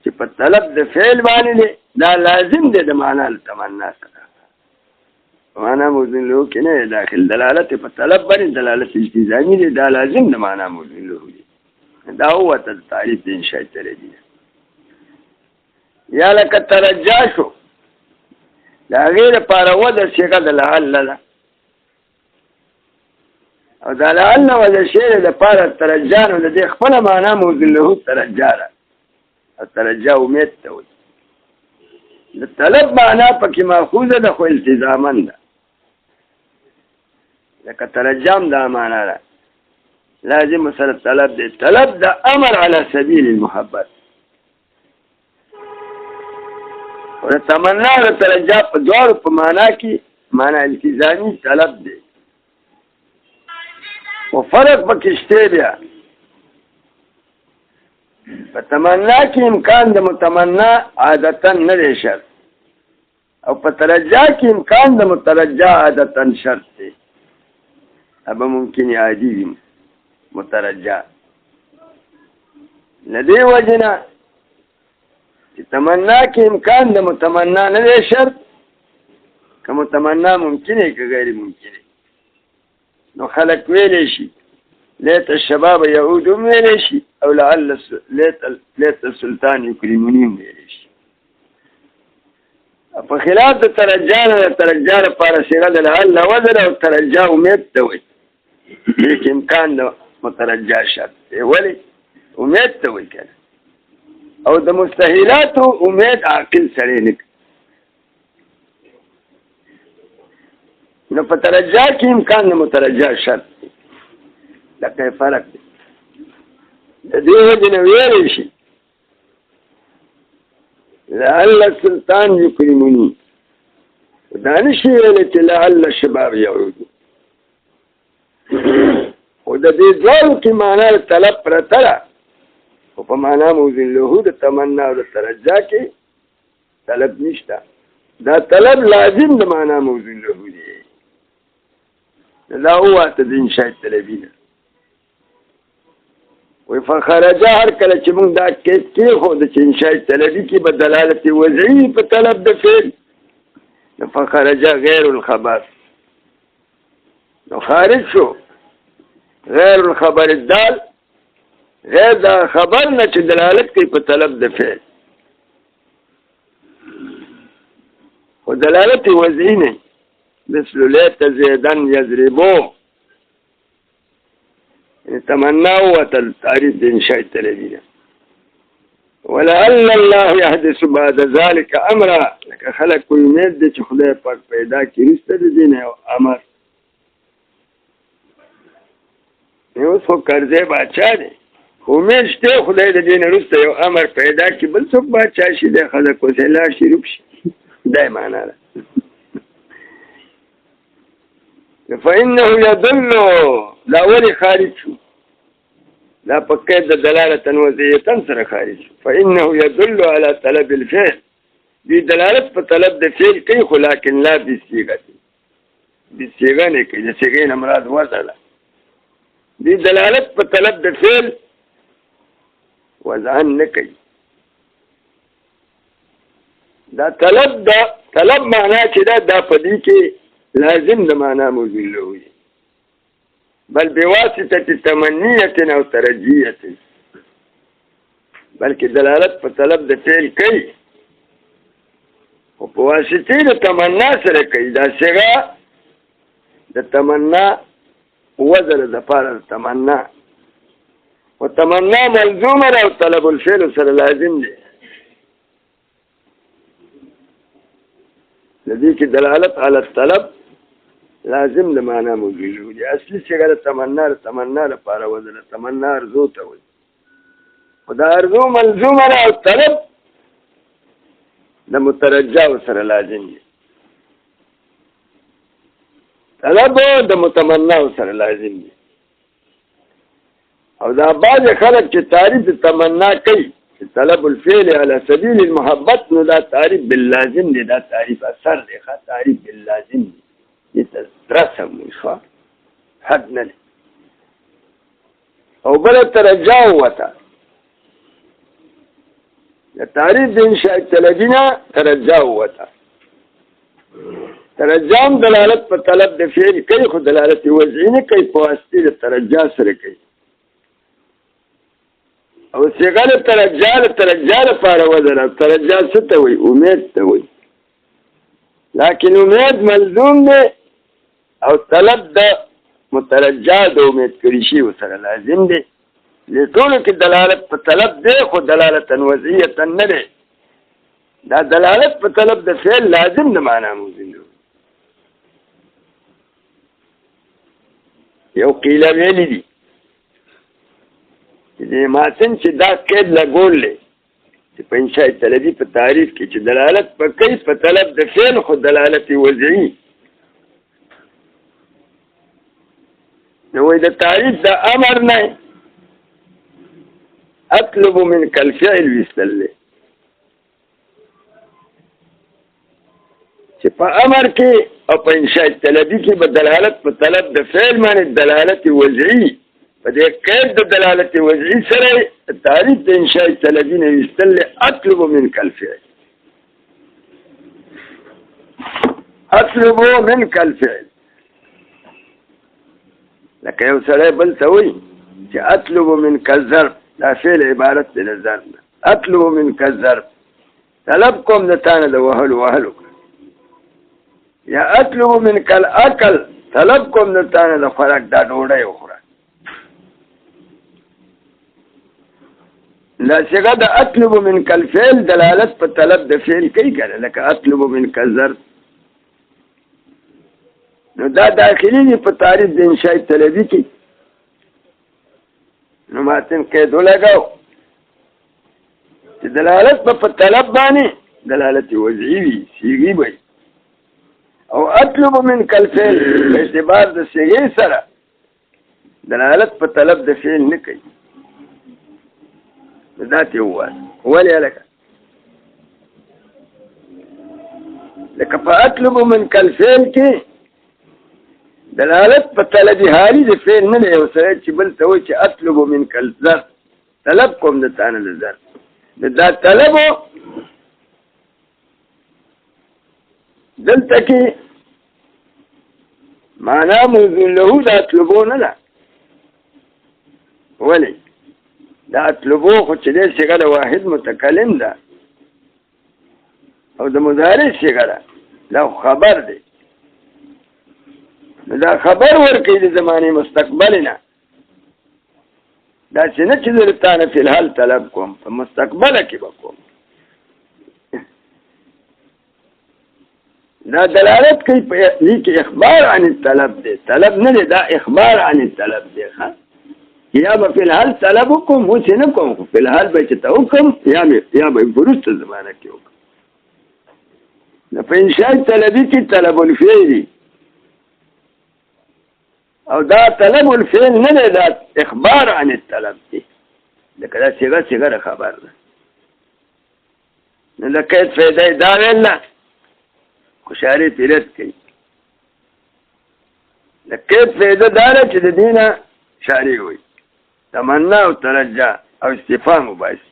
چې په طلب د فعل باندې دی دا لازم دی د معنا تمنا سره. معنا موزون له کې نه داخل دلالت په طلب باندې دلالت التزامي دی دا لازم د معنا موزون له دی. دا هو تعریف د انشاء طلبي. یا لکه ترجا شو دا غیر لپاره وضع صيغه د لعل ده او دا لعل وضع شی د لپاره ترجا نو د دې خپله معنا موزون له ترجا ده. الترجا امید ته وایي. د طلب معنا پکې ماخوذه ده خو التزاما ده. لکه ترجم دا معنا ده لازم سره طلب دی. طلب د امر على سبیل المحبت او تمنا د ترجا په دواړو په معنا کې معنا التزامي طلب دی. و فرق پکې شته بیا په تمنا کې امکان د متمنا عادتا نه دی شرط او په ترجا کې امکان د مترجا عادتا شرط دی. ابا ممکن عادي وي مترجا لدې وجنه چې تمنا کې امکان د متمنا نه دی شرط که متمنا ممکن که غیر ممکن. نو خلق ویلی شي لیت الشباب یعود ویلی شي او لعل لیت السلطان یکرمنی ویلی شي. په خلاف د ترجا نه د ترجا لپاره صيغه د لعل وضع او ترجا امید ته وایي. لیکن امکان د مترجا شرط دی. ولې؟ امید ته وایي که او د مستحیلاتو امید عاقل سړی نه کوي. نو په ترجا کې امکان د مترجا شرط دی. لکه فرق دی. د دې وجې نه ویلی شي لعل السلطان یکرمنی. دا نشي ویلی چې لعل الشباب یعود. خو د دې دواړو کې معنا د طلب پرته ده خو په معنا موزون له د تمنا او د ترجا کې طلب نشته. دا طلب لازم د معنا موزون له دی. دا هو د انشاء طلبي ده. وی فخرجا هر کله چې موږ دا کېښود چې انشاء طلبي کې به دلالت وضعي په طلب د فعل نو فخرجا غیر الخبر نو خارج شو غیر الخبر الدال غیر دا خبر نه چې دلالت کوي په طلب د فعل، خو دلالت وضعي نه، مثل لیت زیدن یضربو، تمنا وتل تعریف د انشاء طلبی نه. ولعل الله يحدث بعد ذلك امرا، لکه خلق کوئی امید دی چې خدای پاک پیدا کړي رسته د دین او امر. یو څو قرضې بادشاہ دی، امید شته خدای د دین رسته یو امر پیدا کړي، بل څوک بادشاہ شي د خلق کو سلا شي روب شي. دای معنا ده. فإنه يدل لا ولي خارج شو، لا پکې د دلالت وضعیتن سره خارج شو. فإنه يدل على طلب الفعل، دی دلالت په طلب د فعل کوي، خو لكن لا بالصيغه، بالصيغه نه کوي، د صيغه نه مراد وضع ده. دی دلالت په طلب د فعل وضع نه کوي. دا طلب معنا چې دا پدې کې لازم د معنا موجود وي، بل بواسطه تمنیه او ترجیه، بلکې دلالت په طلب د فعل کوي او په واسطه د تمنا سره کوي. دا صيغه د تمنا وزر د پاره تمنا، او تمنا ملزومه او طلب الفعل سره لازم دي. لدې کې دلالت علی الطلب لازم د معنا موجود دي. اصلي صيغه تمنا لپاره وزن تمنا ارزو ته وي، خدا ارزو ملزومه او طلب د مترجع سره لازم دي. طلب د متمنا سره لازم دي. او دا بعض خلک چې تعریف تمنا کوي چې طلب الفعل على سبيل المحبت، نو دا تعریف باللازم دی، دا تعریف اثر دی، تعریف باللازم دی، رسم شو حد نه. او بل ترجع وته تعریف د انشاء طلبینا ترجع وته. ترجم دلالت په طلب د فعل کوي، خو دلالت وضعي نه کوي، په واسطه د ترجع سره کوي. او صيغه ترجع لپاره وزن، ترجع څه ته وایي؟ امید ته وایي. لكن امید ملزوم دی او طلب د مترجع د امید کړي شي سره لازم دی. لټولو کې دلالت په طلب دی، خو دلالت وضعیه نه دی. دا دلالت په طلب د فعل لازم د معنا موجود دی. یو قیله ویلي دي چې ماتن چې دا قید لګولې چې په انشاء طلبي په تعریف کې چې دلالت په کوي په طلب د فعل، خو دلالت وضعي. نو د تعریف د امر نه اطلب منك الفعل ويستل، چې په امر کې او په انشاء طلبي کې به دلالت په طلب د فعل باندې دلالت وضعي، په دې قید د دلالت وضعي سره تعریف د انشاء طلبي نه ویستل. اطلب منك الفعل، اطلب منك الفعل. لکه یو سړی بل ته وایي چې اطلب منك الظرف، دا فعل عبارت دی د ظرف نه. اطلب منك الظرف، طلب کوم د تانه د وهلو، یا اطلب منك الاكل، طلب کوم د تانه د خوراک، دا ډوډۍ وخوره. لا صيغه د اطلب منك الفعل دلالت په طلب د فعل کوي کنه، لکه اطلب منك الظرف. نو دا داخلي دی په تعریف د انشاء طلبي کې. نو ماتن قید ولګاو چې دلالت په طلب باندې دلالت وضعي وي، صيغي وي. او اطلب منك الفعل په اعتبار د صيغې سره دلالت په طلب د فعل نه کوي. ذات هو ولي لك فاطلب منك الفعل کې دلالت په طلب حالي د فعل نه دی. او سره چې بل ته وایي چې اطلب منك الظرف، طلب کوم د تانه د ظرف، دا طلب دلته کې معنا موضوع له د اطلبو نه ده، ولی دا اطلبو خو چې دی صیغه د واحد متکلم ده او د مضارع صیغه ده دا خبر دی نو دا خبر ورکوي د زمانې مستقبل نه دا چې نه چې زه تا نه فی الحال طلب کوم په مستقبله کې به کوم دا دلالت کوي په دې کې اخبار عن الطلب دی طلب نه دی دا اخبار عن الطلب دی ښه یا به فی الحال طلب وکړم اوس یې نه کوم خو فی الحال به چې ته وکړم یا به وروسته زمانه کې وکړم نو په انشاء طلبي کې طلب الفعل او دا طلب الفعل نه دی دا اخبار عن الطلب دی لکه دا صیغه خبر ده نو د قید فایده دا ویل نه خو شارع تیرت کوي د قید فایده دا ده چې د دې نه شارع وي تمنا او ترجع او استفهام وباسي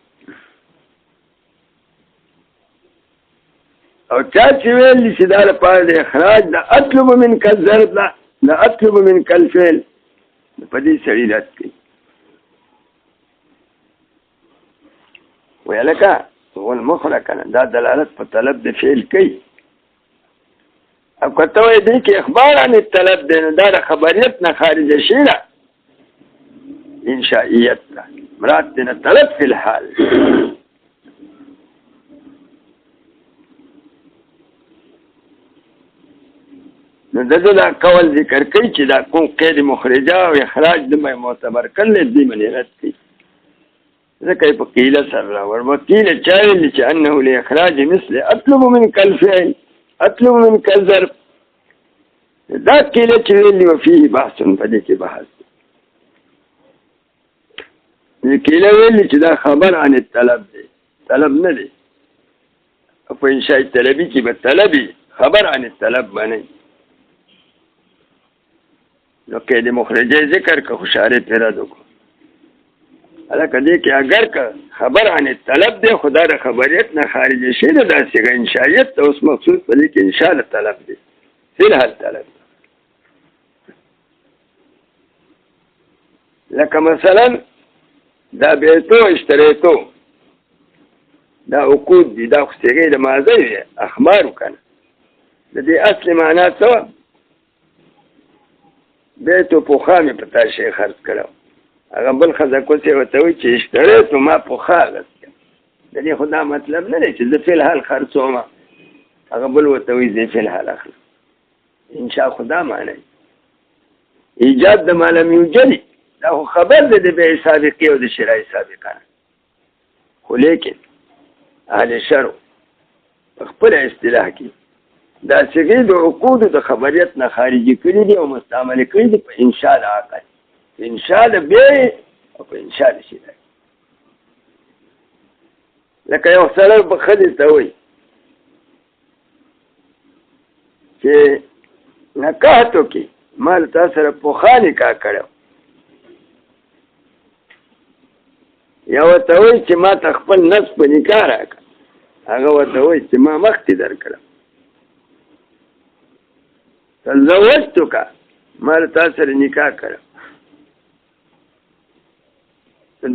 او چا چې ویل چې دا لپاره د اخراج د اطلب منک الظرف ده د اطلب منک الفعل په دې سړي رد کوي ویلکه والمخرج کنه دا دلالت په طلب د فعل کوي او کته وای دی کې اخبار عن الطلب دی نو دا د خبریت نه خارجه شي نه انشائیت ده مراد دی نه طلب فی الحال نو دغه دا قول ذکر کوي چې دا کوم قید مخرجه او اخراج د معتبر کړل دي منی رد کوي ځکه په قیله سره ورمکیل چایل چې انه لاخراج مثل اطلب منك الفعل اطلب منك الظرف دا قیله چې ویلي وفيه بحث په دې کې بحث دی قیله ویلي چې دا خبر عن الطلب دی طلب نه دی په انشاء طلبي کې به طلبي خبر عن الطلب باندې نو قید مخرجه ذکر که خوشاره پیرا دو کو الکه دې کې اگر که خبر عن الطلب دی خدا د خبریت نه خارج شي دا څنګه انشائیت ته اوس مقصود په دې کې انشاء طلب دی فی الحال طلب لکه مثلا دا بیتو اشتریتو دا عقود دي دا خو څنګه د ماضی اخبار وکنه د دې اصل معنا څه بیتو پوخا مې پتا شي خرڅ کړو هغه بل خزه کوڅه وته وي چې اشتریتو ما پوخا غوښته د دې خدا مطلب نه دی چې زه فی الحال خرڅوم هغه بل وته وي زه فی الحال اخلم انشاء خدا معنی ایجاد د معلوم یوجد دا خبر دی د بیع سابقه او د شراء سابقه خو لیکن اهل شرع خپل اصطلاح کې دا څنګه د عقود د خبریت نه خارجي کړی دي او مستعمل کړی دي په انشاء العقد انشاء د بیع او په انشاء د شراء لکه یو سره په خدي ته وي چې نکاحتو کې مال تاسو سره پوخا نکاح کړو یا ورته وایي چې ما ته خپل نفس په نکاح راکړه هغه ورته وایي چې ما مخکې درکړم تزوجتک ما له تا سره نکاح کړم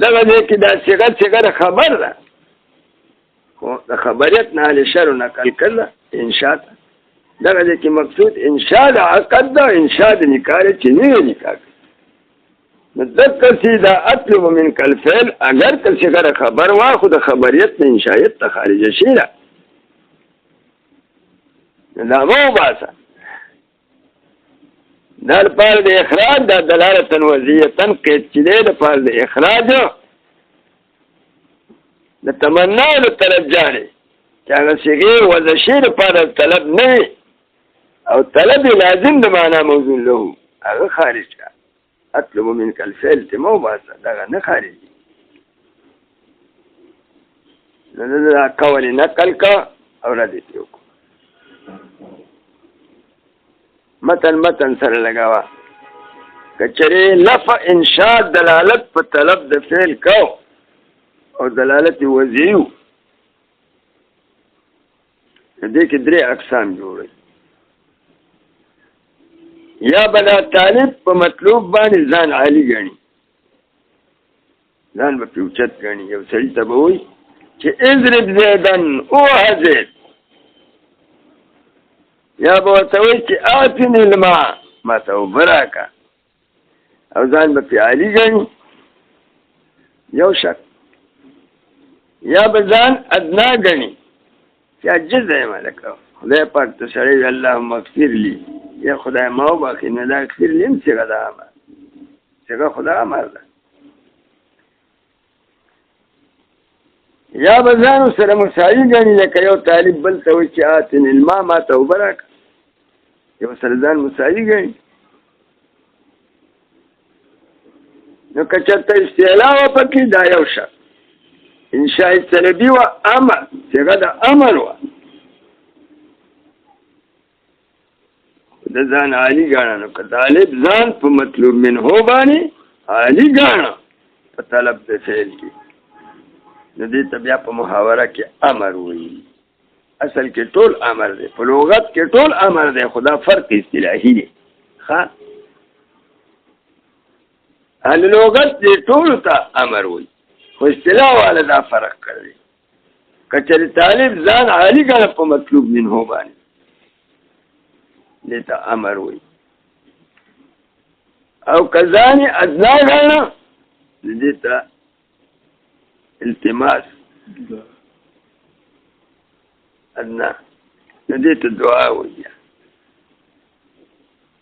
دغه دې کې دا صيغه خبر ده خو د خبریت نه له شر نقل کړه انشاء دغه دې کې مقصود انشاء د عقد ده انشاء د نکاح چې نه نکاح مذکر سیدا اطلب منک الفعل اگر که صيغه خبر وا خو د خبریت نه انشائیت ته خارج شي دا مو باسه دا لپاره د اخراج د دلالت وضعیتا قید چې دی لپاره د اخراج د تمنا او ترجع دی چې هغه صيغه وضع شي لپاره طلب نه او طلب لازم د معنا موضوع له هغه خارج کا اطلب منك الفعل مو باسه دا نه خارج دا قول نقل کا او ردیت یو متن سره لگاوا کچره لفظ انشاء دلالت په طلب د فعل کو او دلالت وضعیو دې کې درې اقسام جوړي یا بلا طالب په مطلوب باندې ځان عالی غني ځان به پرې اوچت ګڼي. یو سړي ته به وایي چې اضرب زیدن اوه زید، یا به ورته وایي چې اعطني الماء، ما ته اوبه راکړه، او ځان به پرې عالي ګڼي. یو شک. یا به ځان ادنا ګڼي چې عجز یم لکه خدای پاک ته سړی وي اللهم اغفر لي، یا خدای ما وبخښي، نو دا اغفر لي هم صیغه د امر، صیغه خو د امر ده. یا به ځان سره مساوي ګڼي، لکه یو طالب بل ته وایي چې اعطني الماء، ما ته اوبه راکړه، یو سره ځان مساوي ګڼي. نو که چېرته استعلا وه پکې دا یو شک. انشاء طلبي وه امر، صیغه د امر وه، د ځان عالي ګاڼه. نو که طالب ځان په مطلوب منهو باندې عالي ګاڼه په طلب د فعل کې، نو دې ته بیا په محاوره کې امر وایي. اصل کې ټول امر دی، په لغت کې ټول امر دی، خو دا فرق اصطلاحي دی. ښه، اهل لغت دې ټولو ته امر وایي، خو اصطلاح والا دا فرق کړی. که چېرې طالب ځان عالي ګاڼه په مطلوب منهو باندې، دې ته امر وایي. او که ځان ادنا ګاڼه، دې ته التماس ادنا، نو دې ته دعا وایي.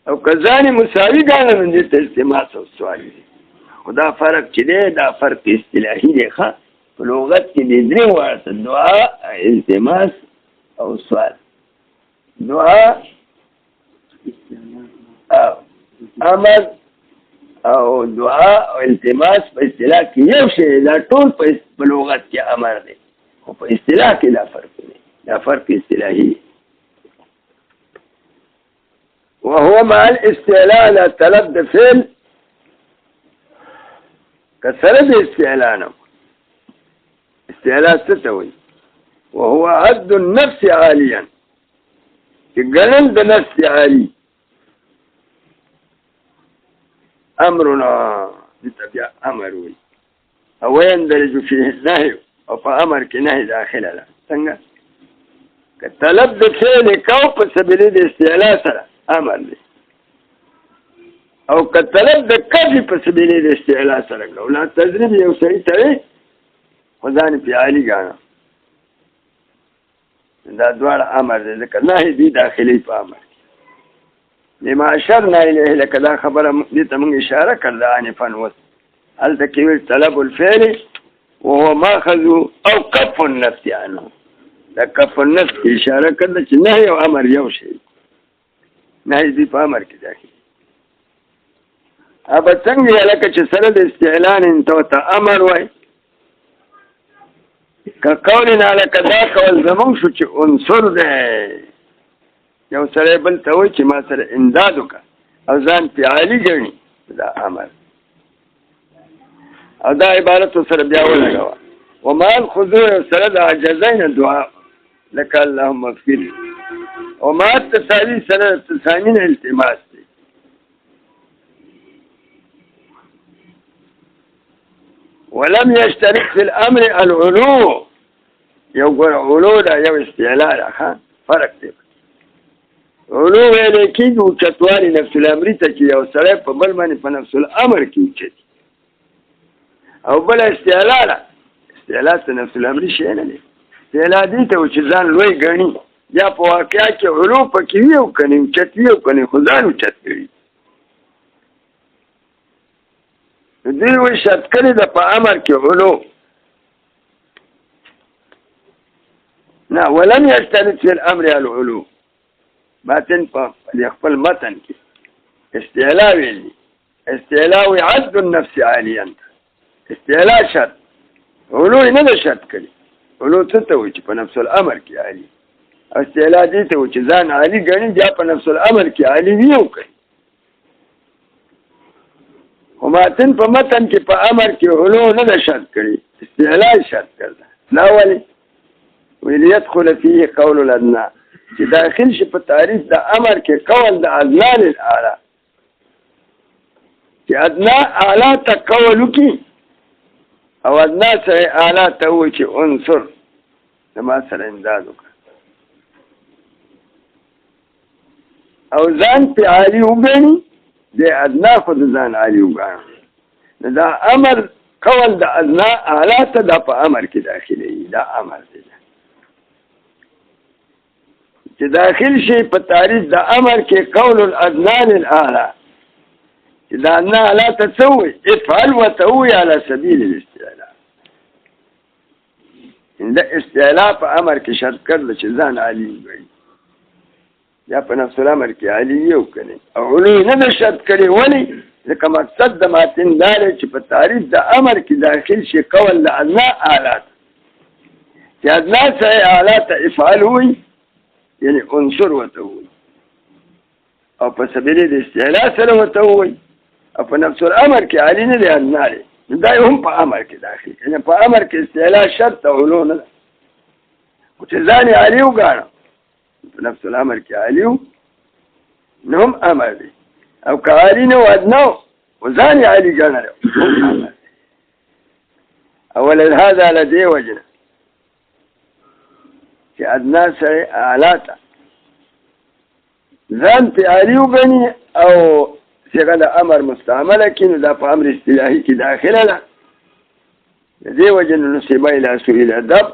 او که ځان مساوي ګاڼه، نو دې ته التماس او سوال دی. خو دا فرق چې دی دا فرق اصطلاحي دی. ښه، په لغت کې دې درې واړه، دعا، التماس او سوال. دعا او امر او دعا او التماس په اصطلاح کې یو شی، دا ټول په لغت کې امر دی، خو په اصطلاح کې دا فرق دی، دا فرق اصطلاحي. وهو مع الاستعلاء لا طلب د فعل، کسره د استعلاء نه. استعلاء څه ته وایي؟ وهو عد النفس عاليا، چې ګڼل د نفس عالي. امرنا دې ته بیا امر وایي. او يندرج فيه النهي، او په امر کې نهي داخله ده. څنګه؟ که طلب د فعل کو په سبیل د استعلاء سره امر دی، او که طلب د کفي په سبیل د استعلاء سره کو. لا تضرب یو سړي ته وایي، خو ځان پرې عالي ګاڼه، دا دواړه امر دی، ځکه نهي دي داخلي په امر کې. لما اشرنا الیه، لکه دا خبره دې ته موږ اشاره کړله آنفا. اوس هلته کې ویل طلب الفعل وهو ماخذ او کف النفس عنه، دا کف النفس کې اشاره کړله چې نهي او امر یو شی، نهي دي په امر کې داخلي. اب څنګه لکه چې سره د استعلان انته ته امر وای، که قولنا لکه دا کول زمونږ شو چې عنصر دی، یو سره بل ته وایي چې ما سره امداد وکړه، او ځان پرې عالي ګڼي، دا امر. او دا عبارت سره بیا ولګوه. وما الخضوع سره د عجزین دعا، لکه اللهم اغفر لي. وما التساوي سره تسامین التماس دی. ولم يشترك في الامر العلو، یو ګور علو دا یو استعلاء ده. ښه، فرق دی. علو ویل کېږي اوچتوالي نفس الامري ته، چې یو سړی په بل باندې په نفس الامر کې اوچتي. او بل استعلاء ده، استعلاء ته نفس الامري شی نه دی. استعلاء دې ته و چې ځان لوی ګڼي، یا په واقعه کې علو پکې وي او که نه اوچت وي، او که نه خو ځان اوچت کوي. دوی وایي شرط کړې ده په امر کې علو. نه، ولم يشترط في الامر العلو. باطن په خپل متن کې استعلاء ویلي، استعلاء عد النفس عاليا، استعلاء شرط، علو نه ده شرط کړي. علو څه ته وایي چې په نفس الامر کې عالي، استعلاء دې ته وایي چې ځان عالي ګڼي، بیا په نفس الامر کې عالي وي او کوي. خو متن په متن کې په امر کې علو نه ده شرط کړي، استعلاء شرط کړه. لا ولي ویل يدخل فيه قول الادنى، چې داخل شي په تعریف د امر کې قول د ادنى للاعلى، چې ادنى اعلی ته قول وکړي، او ادنا سره اعلی ته وایي چې عنصر زما سره امداد وکړه او ځان پې عالي وګڼي د ادنا خو د ځان عالي وګاڼه نو دا امر قول د ادنا اعلی ته دا په امر کې داخلوي دا امر دی چې داخل شي په تعریف د امر کې قول الادنا للاعلی چې دا ادنا اعلی ته څه وایي افعل ورته وایي علی سبیل الاستعلاء د استعلاء په امر کې شرط کړل چې ځان عالي وګڼي یا په نفس الامر کې عالي یو کړي او علو نه ده شرط کړي ولې ځکه مقصد د ماتن دا دی چې په تعریف د امر کې داخل شي قول د ادنا اعلی چې ادنا سره اعلی ته افعل وایي یعنی عنصر ورته وایي او په سبیل د استعلاء سره ورته وایي او په نفس الامر کې عالي نه دی ادنا دی دا هم په امر کې داخل یعنی په امر کې استعلاء شرط او علو نه ده چې ځان عالي وګاڼه په نفس الامر کې عالي نو هم امر دی او که عالي نه و ادنا و ځان عالي ګڼلی هم امر دی اولا هذا له دې وجنه چې ادنا سره اعلی ته ځان پې عالي وګڼي او صيغه د امر مستعمله کړي نو دا په امر اصطلاحي کې داخله ده د دې وجه نه نسب الی سوء الادب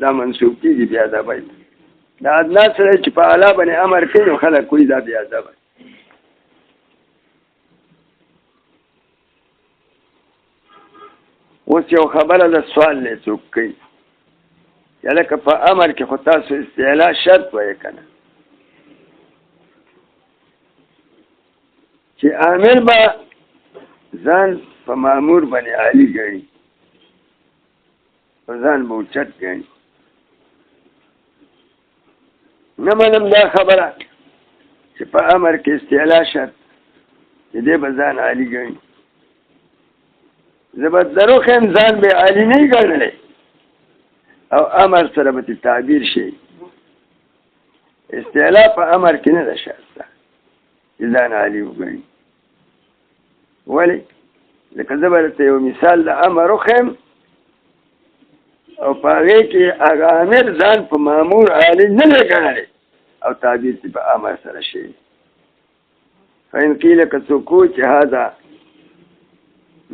دا منسوب کېږي بیا ادب دا ادنا سره چې په اعلی باندې امر کوي نو خلک کوي دا بیا ادب اوس یو خبره د سوال نه څوک کوي یا لکه په امر کې خو تاسو استعلاء شرط وایې که نه چې عامل به ځان په مامور باندې عالي ګڼي او ځان به اوچت ګڼي نه منم دا خبره چې په امر کې استعلاء شرط چې دی به ځان عالي ګڼي زه به دروغ یم ځان به عالي نه ګڼلی او امر سره به تعبیر شي استعلاء په امر کې نه ده شرط ده چې ځان عالي وګڼي ولې لکه زه به درته یو مثال د امر وښیم او په هغې کې هغه امر ځان په مامور عالي نه دی ګڼلی او تعبیر چې په امر سره شي فإن قیل که څوک چې هذا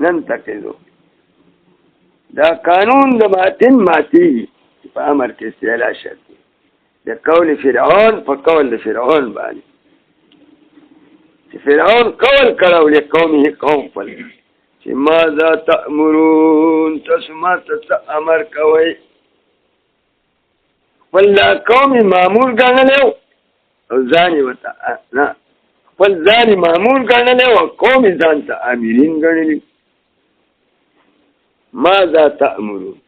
ننتقضو دا قانون د ماتن ماتېږي چې په امر کې استعلاء شرط دی د قول فرعون په قول د فرعون باندې چې فرعون قول کړو لقومه قوم خپل چې ماذا تأمرون تاسو ما ته امر کوئ خپل قوم مامور ګڼلی او ځان یې ورته نه خپل ځان یې مامور ګڼلی او قوم یې ځان ته امرین ګڼلي ماذا تأمرون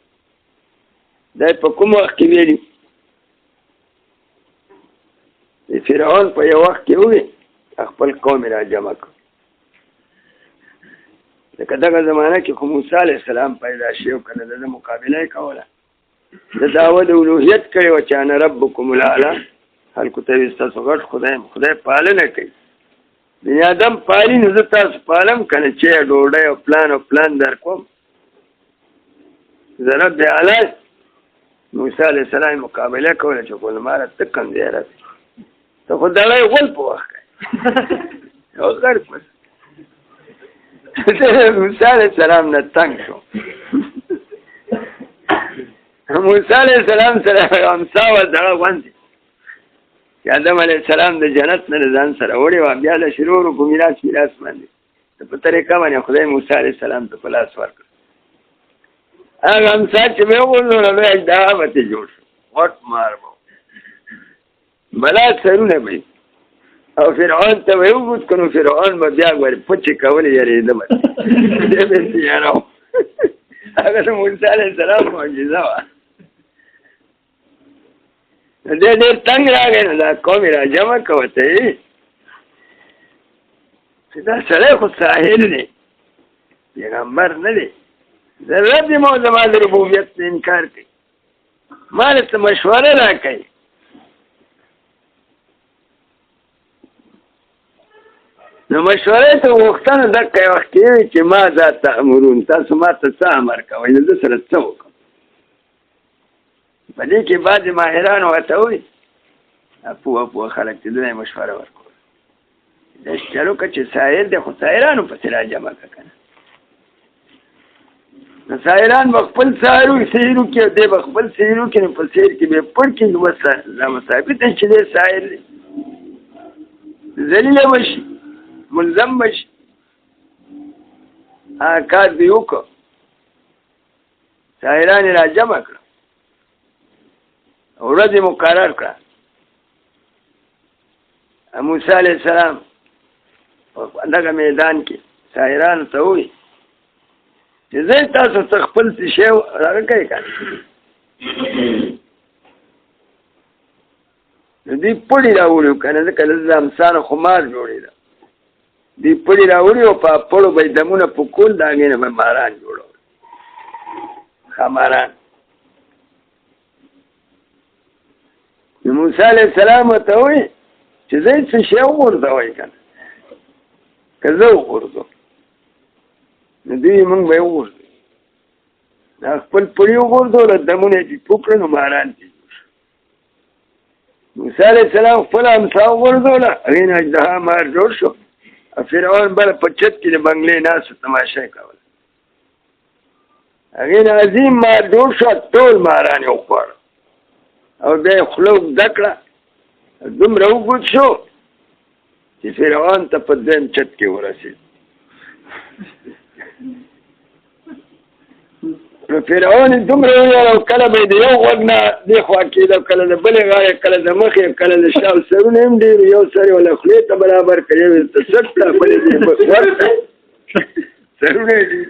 دا په کوم وخت کې ویلي فرعون په یو وخت کې وویل خپل قوم را جمع کړ لکه دغه زمانه کې خو موسی علیه السلام پیدا شي او کنه د مقابله یې کوله د دعوه د الوهیت کړې وه چې انا ربکم الاعلی خلکو ته یې ستاسو غټ خدای پالنه کوي بني ادم پالي نو زه تاسو پالم که نه چې ډوډۍ او پلان در کوم زه رب اعلی موسی علیه السلام مقابله کوله چې ګل ماره ته کوم ځای راسې ته خو دړی غول په وخت او غرب موسی علیه السلام نه تنګ شو موسی علیه السلام سره امسا و دغه غوندې چې آدم علیه السلام د جنت نه ځان سره وړې وه بیا له شروع وکړو میراث باندې په طریقه باندې خدای موسی علیه السلام ته په لاس ورکړ هغه امسا چې مې وګورلو نو لوی اژدها به ترې جوړ شو غټ مار به بلا سرونه به او فرعون ته به یې وګوت که نو فرعون به بیا ورې پچې کولې یارېده به دې به تیاره و هغه د موسی علیه السلام معجزه وه دې ډېر تنګ راغی نو دا قوم یې را جمع که ورته یې چې دا سړی خو ساحل دی پیغمبر نه دی ضرورت دی ما زما د ربوبیت نه انکار کوي ما له څه مشوره را کوي نو نو مشورې ته وختونه دقه وخت کې چې ما ذا تأمرون تاسو ما ته څه امر کوئ نو زه سره څه وکړم په دې کې بعضې ماهران ورته وایي پوه خلک چې دوی مشوره ورکوي داسې چلو که چې ساحر دی خو ساحرانو پسې را جمع کړه که نه نو ساحران به خپل سحر وکړي دی به خپل سحر وکړي نو په سحر کې به یې پټ کړي نو بس دا مثابت دی چې دی ساحر دی ذلیله به شي ملزم به شي کار دې وکړه ساحران یې را جمع کړه ورځ یې مقرر کړه موسی علیه السلام دغه میدان کې ساحرانو ته ووایي چې زه تاسو څه خپل څه شی راکوئ که نو دوی پړي راوړي که نه ځکه دلته د امسانو خمار جوړېده دوی پړي راوړي او په پړو به یې دمونه پکول د هغې نه به ماران جوړول خماران نو موسی علیه السلام ورته وایي چې زه یې څه شی وغورځوئ که نه که زه وغورځوم نو دوی موږ به یې وغورځوي دا خپل پړي وغورځول دمونه یې پوه کړه نو ماران دي موسی علیه السلام خپل امسا وغورځوله هغې نه اژدها مار جوړ شو فرعون بله په چت کې د بنګلې ناست تماشه یې کوله هغې نه عظیم مار جوړ شو ټول ماران یې وخوړه او بیا یې خوله اوږده کړه دومره اوږد شو چې فرعون ته په دویم چت کې ورسېد نو فرعون یې دومره وویل او کله به یې د یو غوږ نه دې خوا کېده کله د بلې غاړې کله د مخې کله د شا او سرونه هم ډېر یو سر یې وله خولې ته برابر کړه یو یې ته څټ کړه بلې دې ورکړه سرونه یې ډېر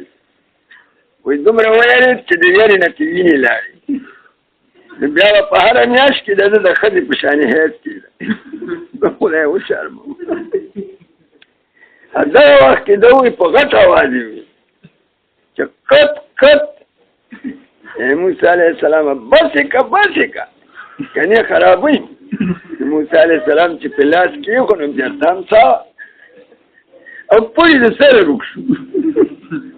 وایي دومره ویلې چې د یارې نه تې وینې لاړې نو بیا به په هره میاشت کې د ده د ښځې په شانې حیض کېده خدای وشرموه دغه وخت کې ده وایي په غټ اواز یې وي چې کټ کټ موسی علیه السلام بسې که کنې خرابوي موسی علیه السلام چې په لاس کېښو نو بیا تمسا او پړي د سره روک شو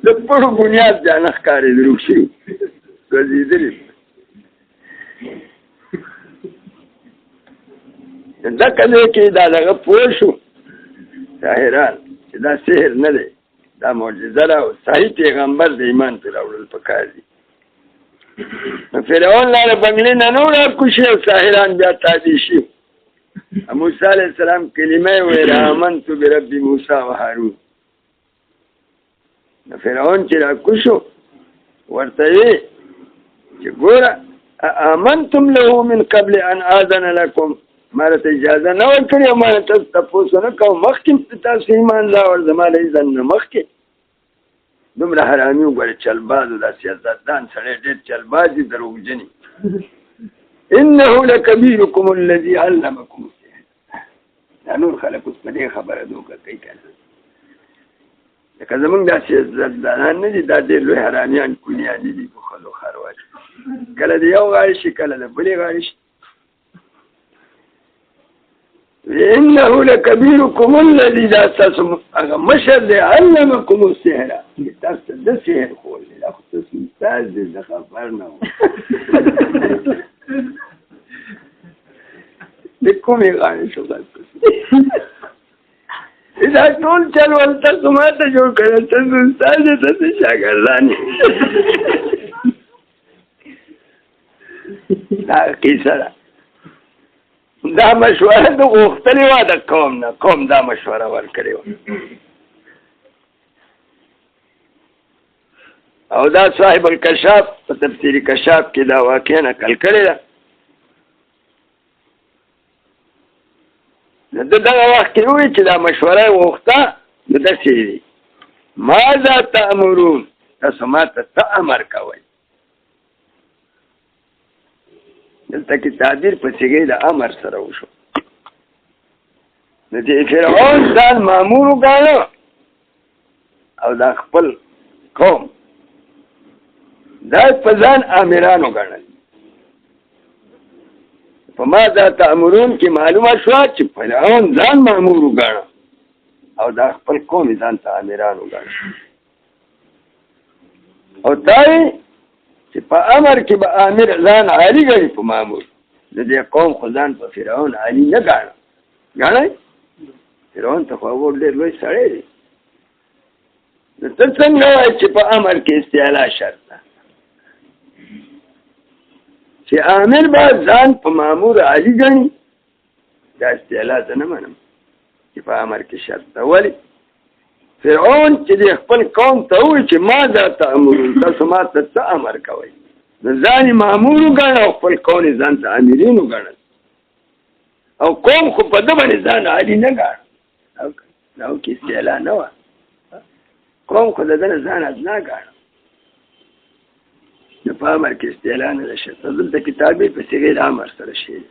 د پړو بنیاد بیا نه ښکارېد روک شوي ګرځېدلي دغه ځای کې دا دغه پوه شو ساحران چې دا سحر نه دی دا معجزه ده او صحیح پیغمبر د ایمان پرې راوړل پکار دي نو فرعون لاړه بنګلې نه نو راکوشي او ساحران بیا تابع شي موسی علیه السلام کلمه یې ویله آمنت برب موسی و هارون نو فرعون چې راکوشو ورته یې چې ګوره آمنتم له من قبل ان آذن لكم ما ته اجازه نه ورکړې او ما ته تپوس نه کوم مخکې تاسو ایمان راوړ زما له اذن نه مخکې دومره حرامي وګوره چلباز او دا سیاستدان سړی ډېر چلباز دي دروغجني انه لکبیرکم الذي علمکم السحر دا نور خلک اوس په دې خبره دوکه کوي که نه لکه زمونږ دا سیاستدانان نه دي دا ډېر لوی حرامیان کونیاني دي په ښځو خروج کله د یو غاړې شي کله د بلې غاړې شي انه لکبیرکم الذي دا تاسو هغه مشر دی علمکم السحر تاسو د سحر ښوولې دا خو تاسو استاد دی زه خبر نه وم د کومې غاړې شو دا ټول چل ول تاسو ما ته جوړ کړل تاسو استاد دی تاسو شاګردان دا کیسه ده دا مشوره د غوښتلې وه د قوم نه قوم دا مشوره ورکړې وه او دا صاحب الکشاف په تفسیري کشاف کې دا واقعه نقل کړې ده د دغه وخت کې ووایي چې دا مشوره یې غوښته نو داسې دي ماذا تأمرون تاسو ما ته څه امر کوئ دلته کې تعبیر په صیغې د امر سره وشو نو چې فرعون ځان مامور وګاڼه او دا خپل قوم دا په ځان امیران وګڼل په ماذا تأمرون کې معلومه شوه چې فرعون ځان مامور وګاڼه او دا خپل قوم ځان ته امیران وګڼي او تای چې په امر کې به امیر ځان عالي ګڼي په مامور د دې قوم خو ځان په فرعون عالي نه ګاڼه ګاڼئ فرعون ته خو ډېر لوی سړی دی نو ته څنګه وایې چې په امر کې استعلا شرط ده چې امیر به ځان په مامور عالي ګڼي دا استعلا زه نه منم چې په امر کې شرط ده ولې فرعون چې د خپل قوم ته وایي چې ماذا تأمرون تاسو ما ته څه امر کوئ نو ځان یې مامور وګڼه او خپل قوم یې ځان ته امیرین وګڼل او قوم خو په ده باندې ځان عالي نه ګاڼه دا کې استعلا نه وه قوم خو د ده نه ځان ادنا ګاڼه نو په امر کې استعلا نه ده شته دلته کتابې په صيغې د امر سره شوي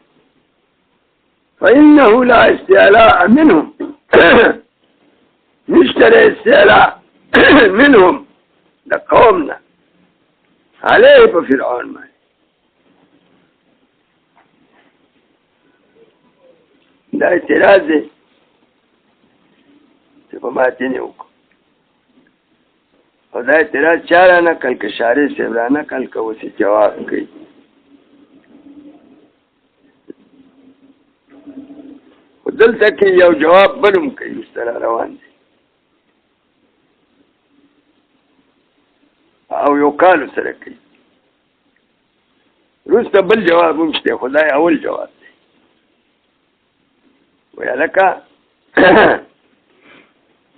فإنه لا استعلاء منهم نشتر استعلاء منهم د قومنا عليه په فرعون باندې دا اعتراض دی چې په ماتینې وکړو او دا اعتراض چا را نقل که شارح صاحب را نقل که اوس جواب کوي خو دلته کې یو جواب بل هم کوي مستره روان دی او یو کالو سره کوي وروسته بل جواب هم شته خو دا اول جواب دی وایه لکه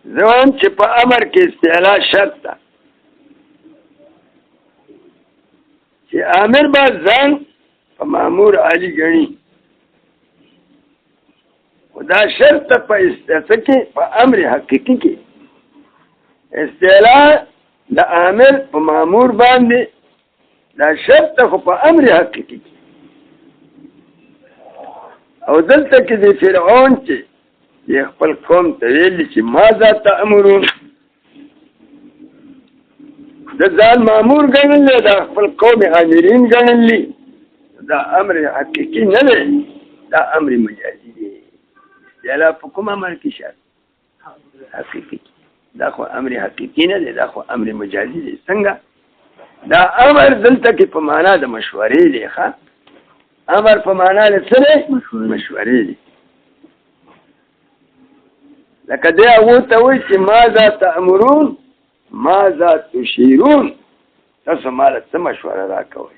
زه وایم چې په امر کې استعلا شرط ده چې امر به ځان په مامور عالي ګڼي خو دا شرط ته په کې په امر حقیقي کې استعلا د امر په مامور باندې دا شرط ته خو په امر حقیقي کې او دلته کې د فرعون چې یې خپل قوم ته ویلي چې ماذا تأمرون د ځان مامور ګڼلی دا خپل قوم امرین ګڼلی دا امر حقیقي نه دی دا امر مجازي دی استعلا په کوم امر کې شرط حقیقي دا خو امر حقیقي نه دی دا خو امر مجازي دی څنګه دا امر دلته کې په معنا د مشورې دی ښه امر په معنا د څه دی مشورې دی لکه دی هغو ته وایي چې ماذا تأمرون ماذا تشیرون تاسو ماله څه مشوره راکوئ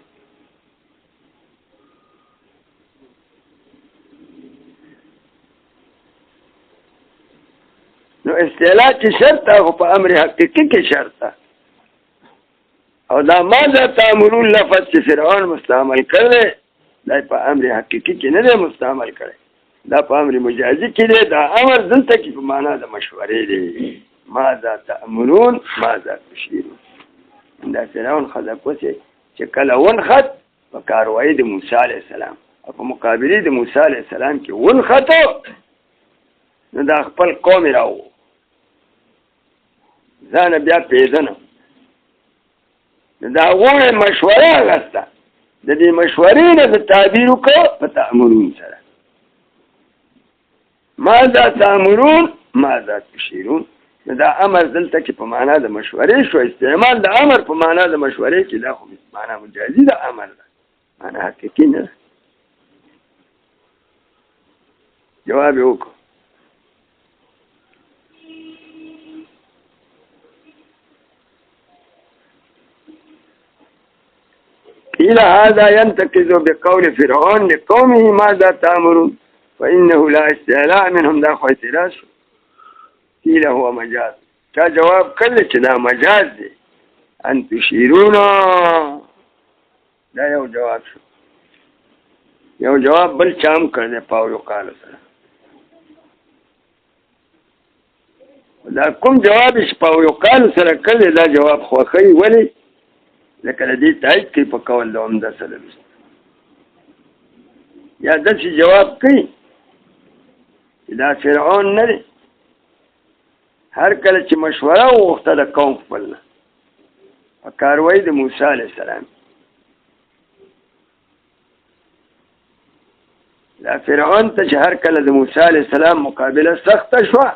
نو استعلا چې شرط ده خو په امر حقیقي کې شرط ده او دا ماذا تأمرون لفظ چې فرعون مستعمل کړی دا په امر حقیقي کې نه دی مستعمل کړی دا په امر مجازي کې دی دا امر دلته کې په معنا د مشورې دی ماذا تأمرون ماذا تشیرون دا فرعون خدا کوسي چې کله ونخت په کاروایي د موسی علیه السلام او په مقابلې د موسی علیه السلام کې ونختو نو دا خپل قوم راو ځان بیا پیژنم دا غوړې مشوره اغسته د دې مشورې نه د تعبیر وکړو په تأمرون سره ماذا تأمرون ماذا تشیرون دا امر دلته کې په معنا د مشورې شو استعمال د امر په معنا د مشورې کې دا خو معنا مجازي د امر ده معنا حقیقي نه جواب وکړو قيل هذا ينتقض بقول فرعون لقومه ماذا تأمرون فإنه لا استعلاء منهم دا خو اعتراض قيل هو مجاز تا جواب کړل چې دا مجاز دی ان تشیرون دا یو جواب شو یو جواب بل چام کړل پاو یو کال سره دا کوم جواب چې پاو یو کال سره کړل دا جواب خوخی ولی لکه دې تایید کوي په کول د عمده سره یا داسې جواب کوي چې دا فرعون نه دی هر کله چې مشوره وغوښته د قوم خپل نه په کاروایي د موسی علیه السلام دا فرعون ته چې هر کله د موسی علیه السلام مقابله سخته شوه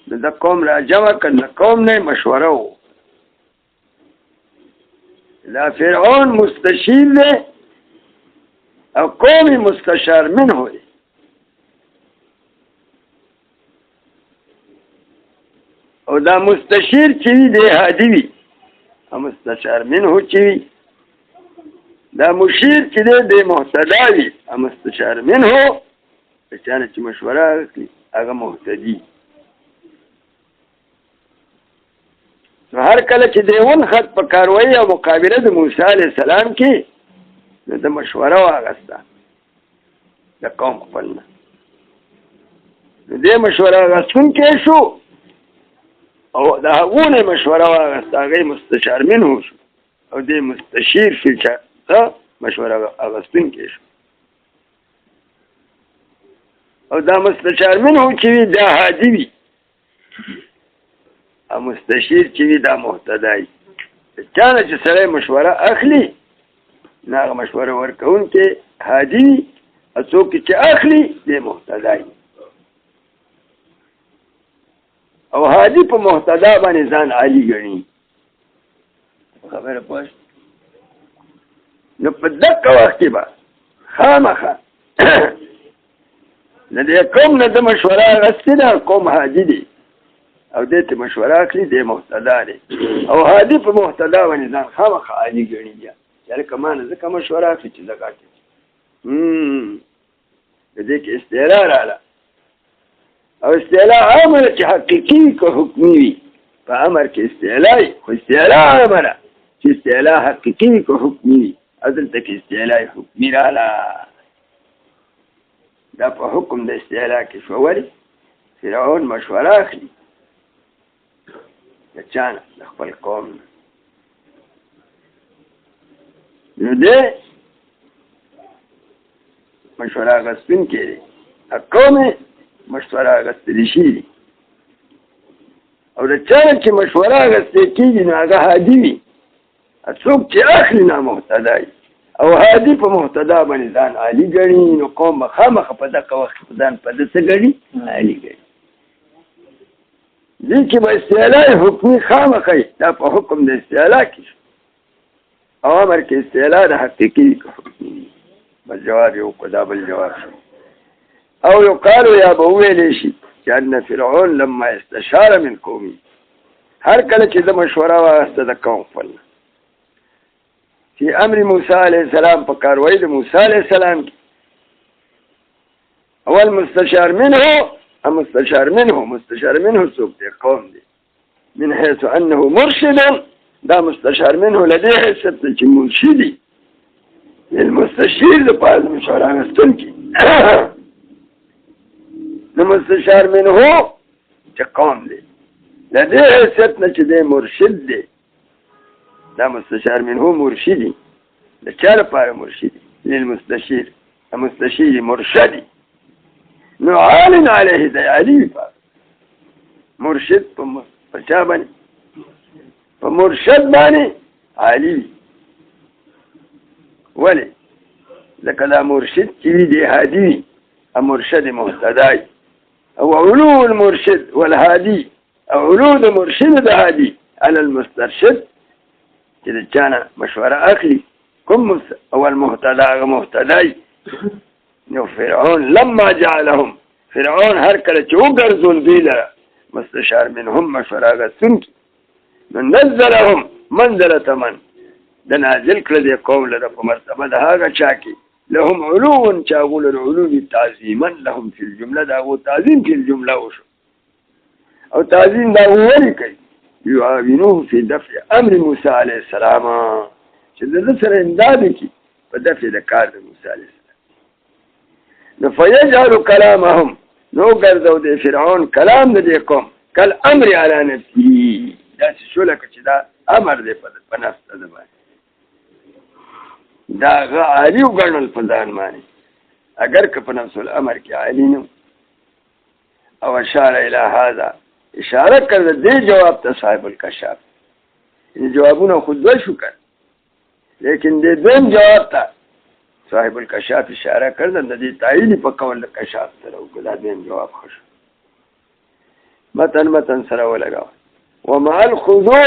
د قوم را جمع کړل قوم نه مشوره و دا فرعون مستشیر دی او قوم مستشار منه دی او دا مستشیر چې وي دی هادي وي او مستشار منه چې وي دا مشیر چې دی مهتدا وي او مستشار منه د چا نه چې مشوره وکړي هغه مهتدي نو هر کله چې دیون خط په کاروایی او مقابله د موسی علیه السلام کې نو د مشوره واغسته د قوم خپل نه نو دې مشوره اخیستونکی شو او د هغو نه مشوره واغسته هغه مستشار منه شو او دې مستشیر شو چې مشوره اخیستونکی شو او دا مستشار منه چې وي دا هادي وي او مستشیر چې وي دا مهتدی چا نه چې سړی مشوره اخلي نو هغه مشوره ورکوونکی هادي وي او څوک چې اخلي دی مهتدی او هادي په مهتدا باندې ځان عالي ګڼي خبره پوه نو په دقه وخت کې به خامخا نه دې قوم نه د مشوره اخیستې ده قوم هادي دی او دې ته مشوره اخلي دی مهتدا دی او هادي په مهتدا باندې ځان خامخا عالي ګڼي بیا چې لکه ما نه ځکه مشوره اخلي چې زکات د دې کې استعلا راغله او استعلا امر چې حقیقي که حکمي وي په امر کې استعلا خو استعلا امر چې استعلا حقیقي که حکمي وي او دلته کې استعلا حکمي راغله دا په حکم د استعلا کې شو ولې فرعون مشوره اخلي د چا نه د خپل قوم نه نو دې مشوره اخیستونکی دی قوم مشوره اخیستلی شي او د چا نه چې مشوره اخیستل کېږي نو هغه هادي وي څوک چې اخلي نامهتدی او هادي په مهتدا باندې ځان عالي ګڼي نو قوم به خامخا په دغه وخت کې ځان په ده څه ګڼي عالي ګڼي دې کې به استعلا حکمي خامخا دا په حکم د استعلا کې شو او امر کې استعلا د حقیقي حکمي بل جواب یو دا بل جواب شو او یقالو یا به وویلی شي چې ان فرعون لما استشار من قومي هر کله چې د مشوره واخیسته د قوم خپل فی امر موسی علیه السلام په کاروایی د موسی علیه السلام کې اول مستشار منه مستشار منه څوک دی قوم دی من حيث انه مرشد دا مستشار منه لدې حیثیت چې مرشدي المستشیر د پاره مشوره اخیستونکی نو مستشار منه چې قوم دی لدې حیثیت نه چې دی مرشد دی دا مستشار منه مرشدي د چا لپاره مرشدي للمستشیر المستشیر مرشدي نو عالن علیه دی علی مرشد په چا باندې په مرشد باندې علی ولې ځکه دا مرشد چې وي دی هادي وي مرشد مهتدی او علو المرشد والهادي او علو د مرشد د هادي على المسترشد چې د چا نه مشوره اخلي کوم اول مهتدی نو فرعون لما جعلهم فرعون هر کله چې وګرځول دوی لره مستشار منهم مشوره اخیستونکي نو نزلهم منزلة من د نازل کړه د قوم لره په مرتبه د هغه چا کې لهم علو چې هغو لره علو دي تعظیما لهم فی الجمله د هغو تعظیم فی الجمله وشو او تعظیم دا ولې کوي یعاونوه فی دفع امر موسی علیه السلام چې د ده سره امداد وکړي په دفع د کار د موسی علیه السلام نو فیجعل کلامهم نو ګرځو د فرعون کلام د دې قوم کل امر علی نفسه داسې شو لکه چې دا امر دی په نفس د باندې دا هغه عالي وګڼل په ځان باندې اگر که په نفس الامر کې عالي نه او اشاره الی هذا اشاره کړل دې جواب ته صاحب الکشاف جوابونه خود دوه شو کړ لیکن دې دویم جواب ته صاحب الکشاف اشاره کړل د دې تایید په قول کشاف سره وکړه دیم جواب خوش متن سره ولګاوه ومع الخضوع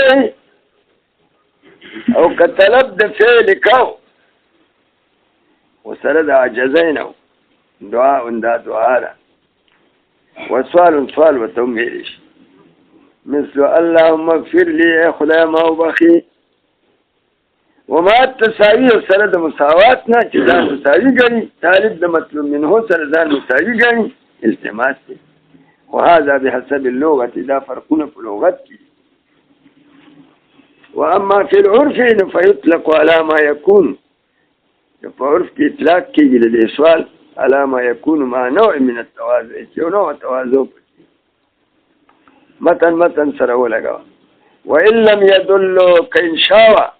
او کطلب د فعل کو وسره د عجزین دعا دا دعا ده وسؤال وتوميرش مثل اللهم اغفر لي يا خدای ما وبخي وما التساوي سره د مساوات نه چې ځان مساوي ګڼي طالب د مطلوب منه سره ځان مساوي ګڼي التماس دی وهذا بحسب اللغة دا فرقونه په لغت کې واما في العرف فيطلق على ما يكون په عرف کې اطلاق کېږي د سوال على ما يكون مع نوع من التواضع چې نوع تواضع متن سره ولګاوه وان لم يدل كإنشاء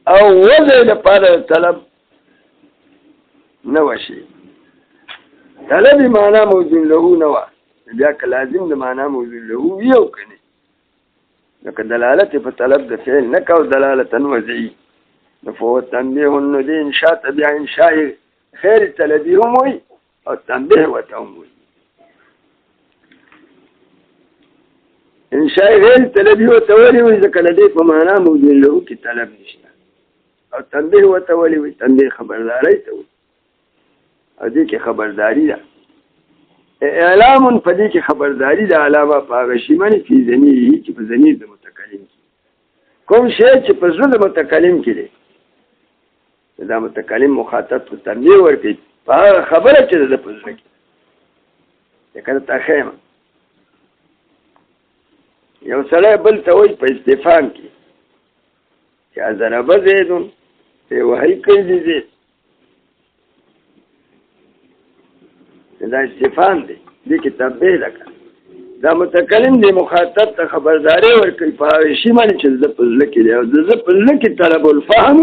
او وضع لپاره طلب نو شي طلب معنا موجود له نو بیا که لازم د معنا موجود له یو کني لکه دلالت په طلب د فعل نه کو دلالت وضعي فهو تنبيه الندي انشاء تبع انشاء خير طلبي هم وي او تنبيه وتهم وي انشاء غير طلبي وتولي وي ځکه لدې په معنا موجود له کې طلب نشته او تنبيه وتولي وي تنبيه خبرداري ته وي او دې کې خبرداري ده اعلام په دې کې خبرداري ده علاوه په شیمنه په ضمیر چې په ضمیر د متکلم کوم شی چې په زړه د متکلم کې دی دا متکلم مخاطب ته تنبيه ورکړي په خبره چې د په زړه کې کله تخیمه یو سړی بل ته وایي په استفهام کې چې ضرب زیدون په وحی کوي دي زید دا استفهام دی دې کې تنبيه ده دا متکلم دی مخاطب ته خبرداري ورکړي په شی باندې چې د په زړه کې دی او د په زړه کې طلب الفهم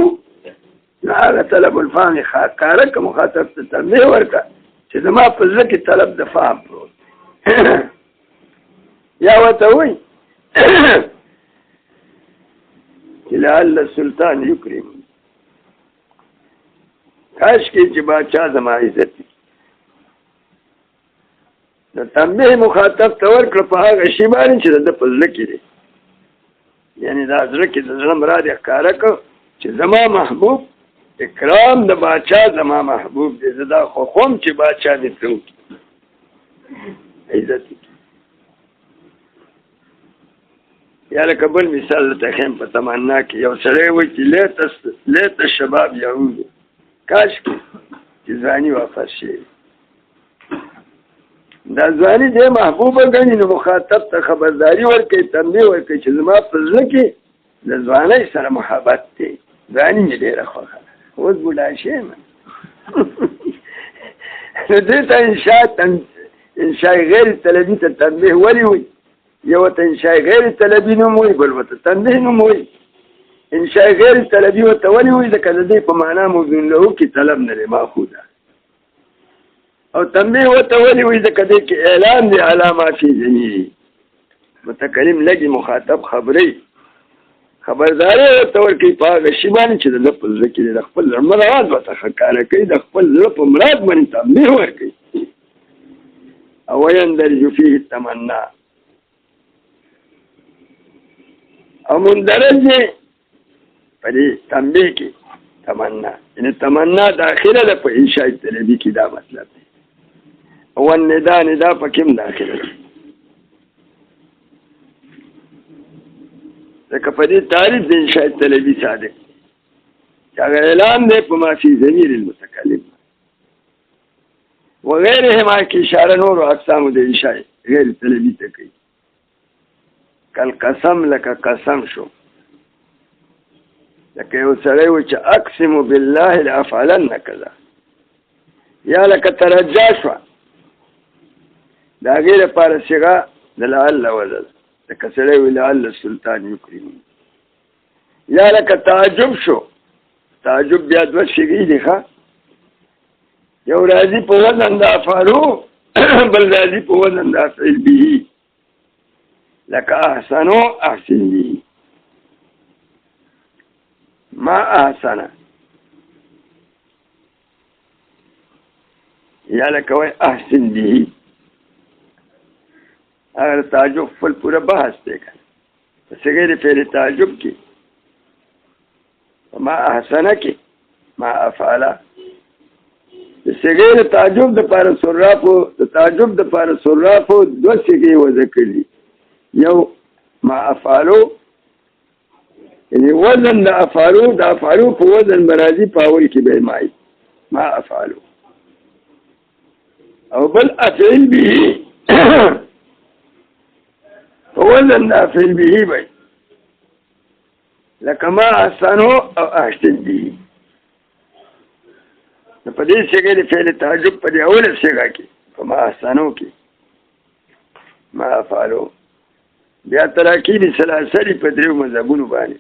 هغه طلب الفهم کاره که مخاطب ته تنبيه ورکړه چې زما په زړه کې طلب د فهم پروت یا ورته وایي لعل السلطان یکرم کاش کې چې باچا زما عزت د تنبيه مخاطب ته ورکړه په هغه شی باندې چې د په زړه کې دی یعنی دا زړه کې د زړه مراد ښکاره کړه چې زما محبوب اکرام د باچا زما محبوب دی زه دا خوښوم چې باچا دې څه وکړي عزت یا لکه بل مثال ته خیم په تمنا کې یو سړی وایي چې لیت الشباب یعود کاش چې ځواني واپس شي دا ځواني دې محبوبه ګڼي نو مخاطب ته خبرداري ورکړي تنبيه ورکړي چې زما په زړه کې د ځوانۍ سره محبت دی ځواني مې ډېره خوښه ده اوس بوډا شوم نو دې ته انشاء غیر طلبي ته تنبيه ولې وایي یو ته انشاء غیر طلبي نوم وایي بل ورته تنبيه نوم وایي انشاء غیر طلبي ورته ولې وایي ځکه د دې په معنا موضوع له کې طلب نه دی ماخوذه او تنبيه ورته ولې وایي ځکه دې کې اعلان دی علامه فی ضمیره متکلم لګي مخاطب خبرداري ورته ورکړي په هغه شی باندې چې د لفظ ذکر د خپل مراد ورته ښکاره کوي د خپل زړه په مراد باندې تنبيه ورکړي او يندرج فيه التمنا او مندرج په دې تنبيه کې تمنا یعنی تمنا داخله ده په انشاء طلبي کې دا مطلب دی او النداء په کوم داخله ده لکه په دې تعریف د انشاء طلبي صادق هغه اعلان دی په ما فی ضمیر المتکلم وغيرهما کې اشاره نور اقسام د انشاء غیر طلبي ته کوي کل قسم لکه قسم شو لکه یو سړی و چې اقسم بالله لافعلن کذا یا لکه ترجا شو دا غیر لپاره صيغه د لعل وزل لکه سړی و لعل السلطان یکرم یا لکه تعجب شو تعجب بیا دوه صيغې دي ښه یو راځي په وزن د افعالو بل راځي په وزن د افعل به لك أحسنوا أحسن به ما أحسن يا لك وي أحسن به اگر تعجب خپل پورا بحث دی کنه صغیر فعل تعجب کې ما احسنه کې ما افعله صغیر تعجب د پاره صرافو د تعجب د پاره صرافو دوه صيغې وضع کړي یو ما افعلو یعنی وزن د افعلو په وزن مرادي پاول کې به مای ما افعلو او بل افعل به وزن د افعل به وي لکه ما احسنو او احسن به په دې څنګه د فعل تعجب په دې اوله څنګه کې په ما احسنو کې ما افعلو بیا تراکیب سلاسل په دریو مذهبونو باندې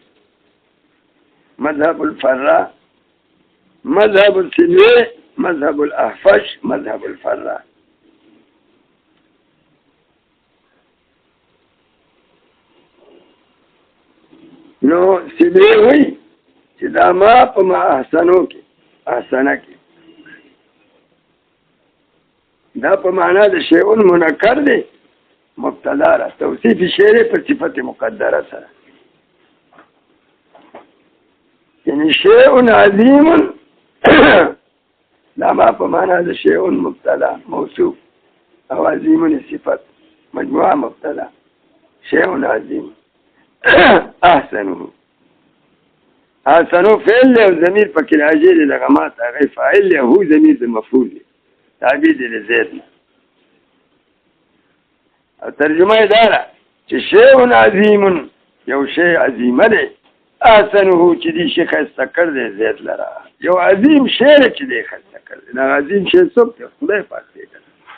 مذهب الفراء مذهب السنوي مذهب الاحفش مذهب الفراء نو سنوي وي چې دا ما په ما احسنو کې احسنه کې دا په معنا د شیء منکر دی مبتدا را توصیف شعر په صفت مقدره سره یعنی شیء عظیم دا ما په معنا د شیء مبتدا موصوف او عظیم صفت مجموعه مبتدا شیء عظیم احسنه احسنو فعل له ضمیر پکې راځي دغه ما هغه فاعل له هو ضمیر د مفعول دی تعبیر دی زید او ترجمه دا چې شیء عظیم یو شی عظیمه دی احسنه چې دې شي خسته کړ دې زید لرا یو عظیم شی چې دې خسته کړ دا عظیم شی څوک دی خدای پاک دی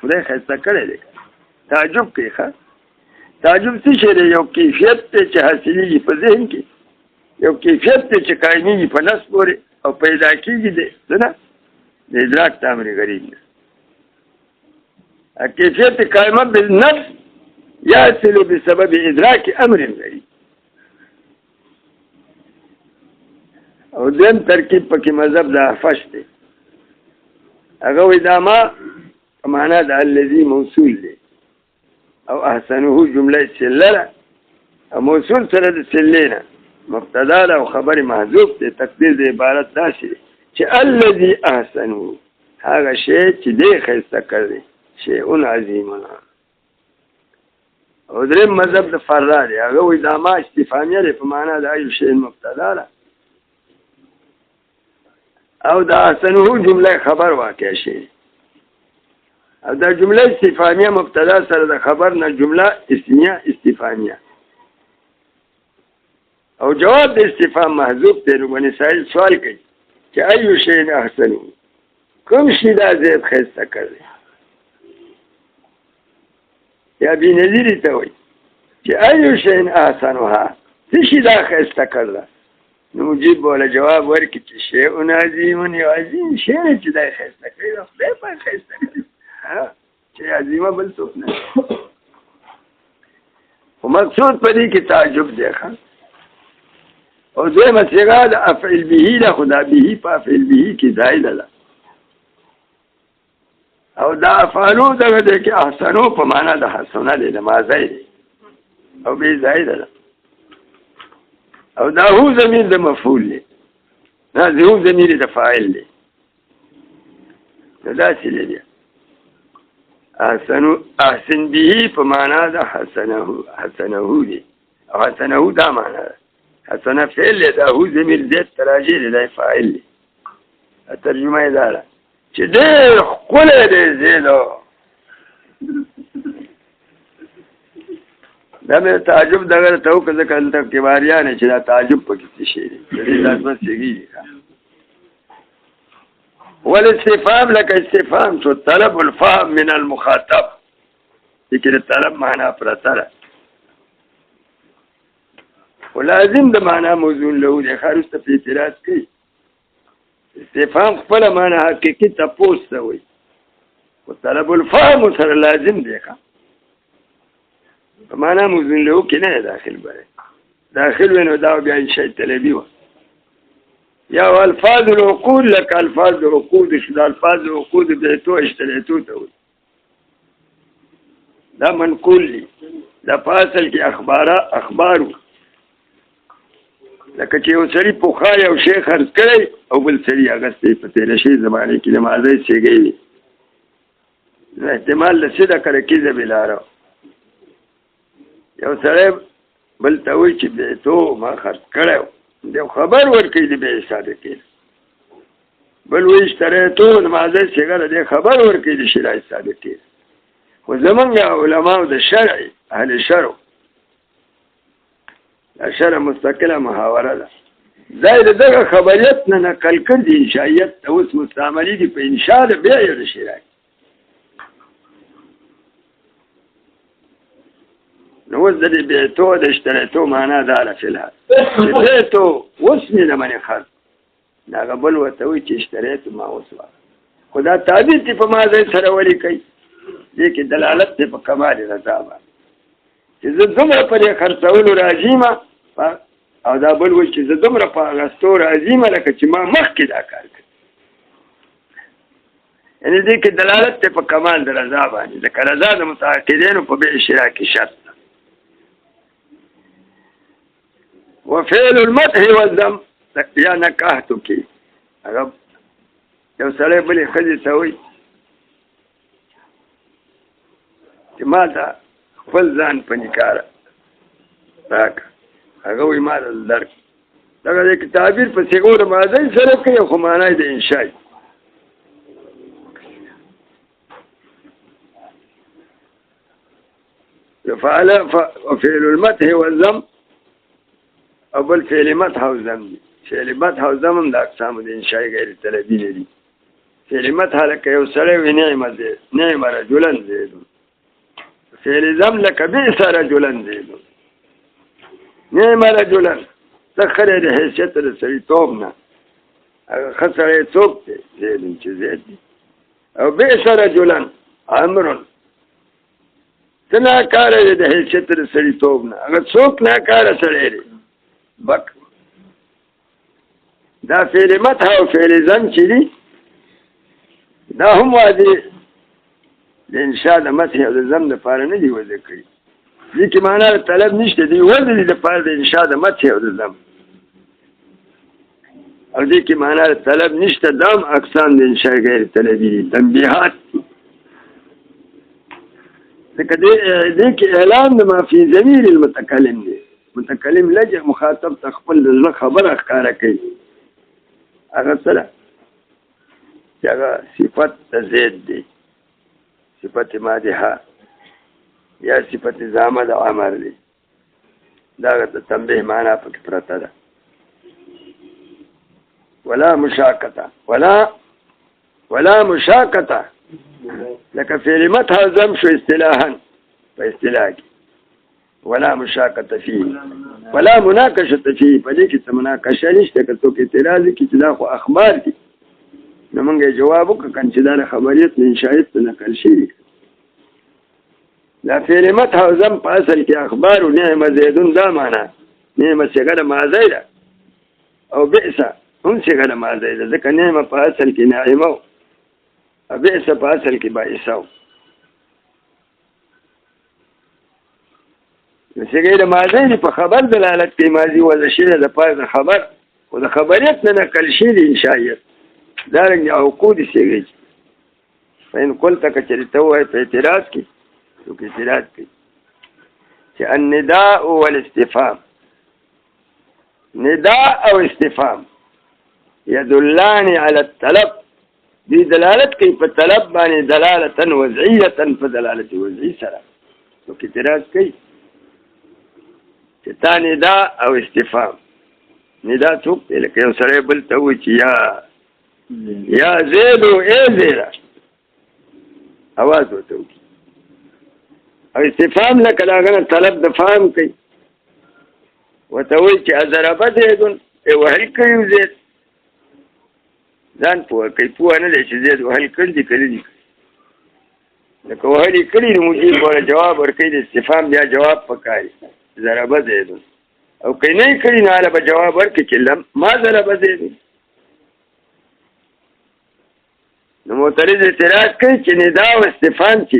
خدای خسته کړی دی تعجب کوي ښه تعجب څه شی دی یو کیفیت چې حاصلېږي په ذهن کې یو کیفیت چې قائمېږي په نفس پورې او پیدا کېږي دی نه د ادراک تامر غریب نه کیفیت قائمه بالنفس يصل بسبب ادراك امر غریب او دیم ترکیب پکې مذهب د احفش دی هغه وی دا ما معنا د الذي موصول دی او احسنه جمله سلله او موصول سره د سلینا مبتدا او خبر محذوف دی تقدیر د عبارت داسې چې الذي احسنه هغه شی چې دی خسته کړی شیء عظیم او درې مذهب د فرار هغه وی دا ما استفهامیه ده په معنا د ایو شی مبتدا ده او دا احسنه جمله خبر واقع شي او دا جمله استفهامیه مبتدا سره د خبر نه جمله اسمیه استفهامیه او جواب د استفهام محذوف دی نو باندې سائل سوال کوي چې ایو شی احسنه کوم شی دا زید خسته کړی یا بی نظیری ته وي چې ایو شین احسنها څه شي دا خسته کړله نو مجیب ولا جواب ورکړي چې شیء عظیم یو عظیم شی چې دا خسته کړی خدای په خسته کړی چې عظیمه بل څوک نه خو مقصود په دې کې تعجب دی او دویمه صيغه د افعل به له خدا به په افعل به کې زائده ده او دا افعالو دغه د کې احسنو په معنا د حسنه دی د ماضی دی او به زائده ده او دا هو ضمیر د مفعول دی دا هو ضمیر د فاعل دی دا څه دی احسن به په معنا د حسنه دی او حسنه دا معنا ده حسنه فعل دا هو ضمیر زید تراجی دی دا فاعل دی ترجمه یې دا ده چې ډېر ښکلی دی زیدو دا مې تعجب دغه ته وکړه ځکه هلته کباریان چې دا تعجب پکې څه شی دی د دې دا دوه صیغې دي والاستفهام لکه استفهام شو طلب الفهم من المخاطب دې کې د طلب معنا پرته ده ولازم د معنا موضوع له دی خارسته په اعتراض کوي استفهام خپل معنا حقیقي تپوس ته وي او طلب الفهم سره لازم دی په معنا موضوع له کې نه داخل بره داخل ونه دا بیا شی طلبي و یا الفاظ العقود لك الفاظ العقود شد الفاظ العقود به تو اشتریتو ته وي دا منقول دي دا په اصل کې اخبارو لکه چې یو سړي پوخا یو شی خرڅ کړی او بل سړي اغستې په تېره شوي زمانې کې د مازۍ سیږی وي احتمال له صدقه رکیزه بلاره یو سړی بل ته وایي چې بیتو ما خرڅ کړی یو خبر ورکوي د بې صادقې بل وایي اشتریتو د مازۍ سیږه د دې خبر ورکوي د شرای صادقې خو زمونږ علماو د شرع اهل شرع شرع مستقله محاوره ده دا د دغه خبریت نه نقل کړ دي انشائیت اوس مستعملي دي په انشاء د بیا یو د شرع نو اوس د دې بیتو د اشتریتو معنا دا ده فی الحال چې بیتو اوس مې د منې خرڅ هغه بل ورته وایي چې اشتریتو ما اوس خو دا تعبیر دې په مازۍ سره ولیکئ دې کې دلالت دی په کمال رضا باندې چې زه دومره په دې خرڅولو راضي یم او دا بل وایي چې زه دومره په اغستو راضي یم لکه چې ما مخکې دا کار کړی یعنې دې کې دلالت دی په کمال د رضا باندې ځکه رضا د متعاقدینو په بې شرا کې شرط ده وفعل المدح والذم یا نکاحتو کې هغه یو سړی بلې ښځې ته وایي چې ما ته خپل ځان په نکاح راکړه هغه وایي ما ته درک دغه د تعبیر په صیغو د ماضۍ سره کوي خو معنا یې د انشاء وفعل المدح والذم او بل فعل مدح او ذم دي فعل مدح او ذم هم د اقسامو د انشاء غیر طلبي نه دي فعل مدح لکه یو سړی وي نعم رجلا زید فعل ذم لك بئس رجلا زید نعم رجلا تخره د حیثیت د سړیتوب نه هغه ښه سړی څوک دی زید چې زید دی او بئس رجلا امر ته ناکاره دی د حیثیت د سړیتوب نه هغه څوک ناکاره سړی دی بک دا فعل مدح او فعل ذم چې دي دا هم واضح د انشاء د مدح او د ذم لپاره نه دي وضع کړي دې کې معنا د طلب نشته دي وضع دي لپاره د انشاء د مدح او د ذم او دې کې معنا د طلب نشته دام اقسام د انشاء غیر طلبي دي تنبیحات ځکه دې کې اعلان د ما فی ضمیر المتکلم دی متکلم لجه مخاطب ته خپل زړه خبره ښکاره کوي هغه سره چې هغه صفت د زید دی صفت مادحه یا صفت زامه د عمر دی دا د تنبیه معنا پکې پرته ده ولا مشاکته ولا مشاکته لکه فعل مدح او ذم شو اصطلاحا په اصطلاح کې ولا مشاکته فيه ولا مناقشه فيه په دې کې څه مناقشه نشته که څوک اعتراض کوي چې دا خو اخبار دي نو موږ جواب وکړو چې دا خبریت من شاهد ته نقل شوي دا فعل مدح او ذم په اصل کې اخبار او نعم زیدون دا معنا نعم صيغه د ماضی ده او بئس هم صيغه د ماضی ده ځکه نعم په اصل کې ناعمه او بئس په اصل کې بائسه صيغه د ماضی په خبر دلالت کوي ماضی وضع شوی د پاره د خبر او د خبریت نه نقل شوی انشائیت دا رنګ عقود صيغه فین قلت کچریته وای په اعتراض کې تو کې اعتراض کوي چې النداء والاستفهام نداء او استفهام يدلان على الطلب دي دلالت کوي په طلب باندې دلالة وضعية فدلالة وضعي سره تو کې اعتراض کوي چې تا نداء او استفهام نداء څوک لکه یو سره بل ته وایي چې یا زیدو ای زیرا आवाज وته وکړي او استفهام لکه داغه طلب د فهم کوي وته وایي چې ضرب زیدون ای وهل کوي زید ځان پوه کوي پوه نه دی چې زید وهل کړي کړي لکه وهل کړي نو مجيب ولا جواب ورکړي د استفهام بیا جواب پکاري ضرب زیدون او کینه کړي نه له جواب ورکړي چې لم ما ضرب زیدون نو معترض اعتراض کوي چې ندا او استفهام چې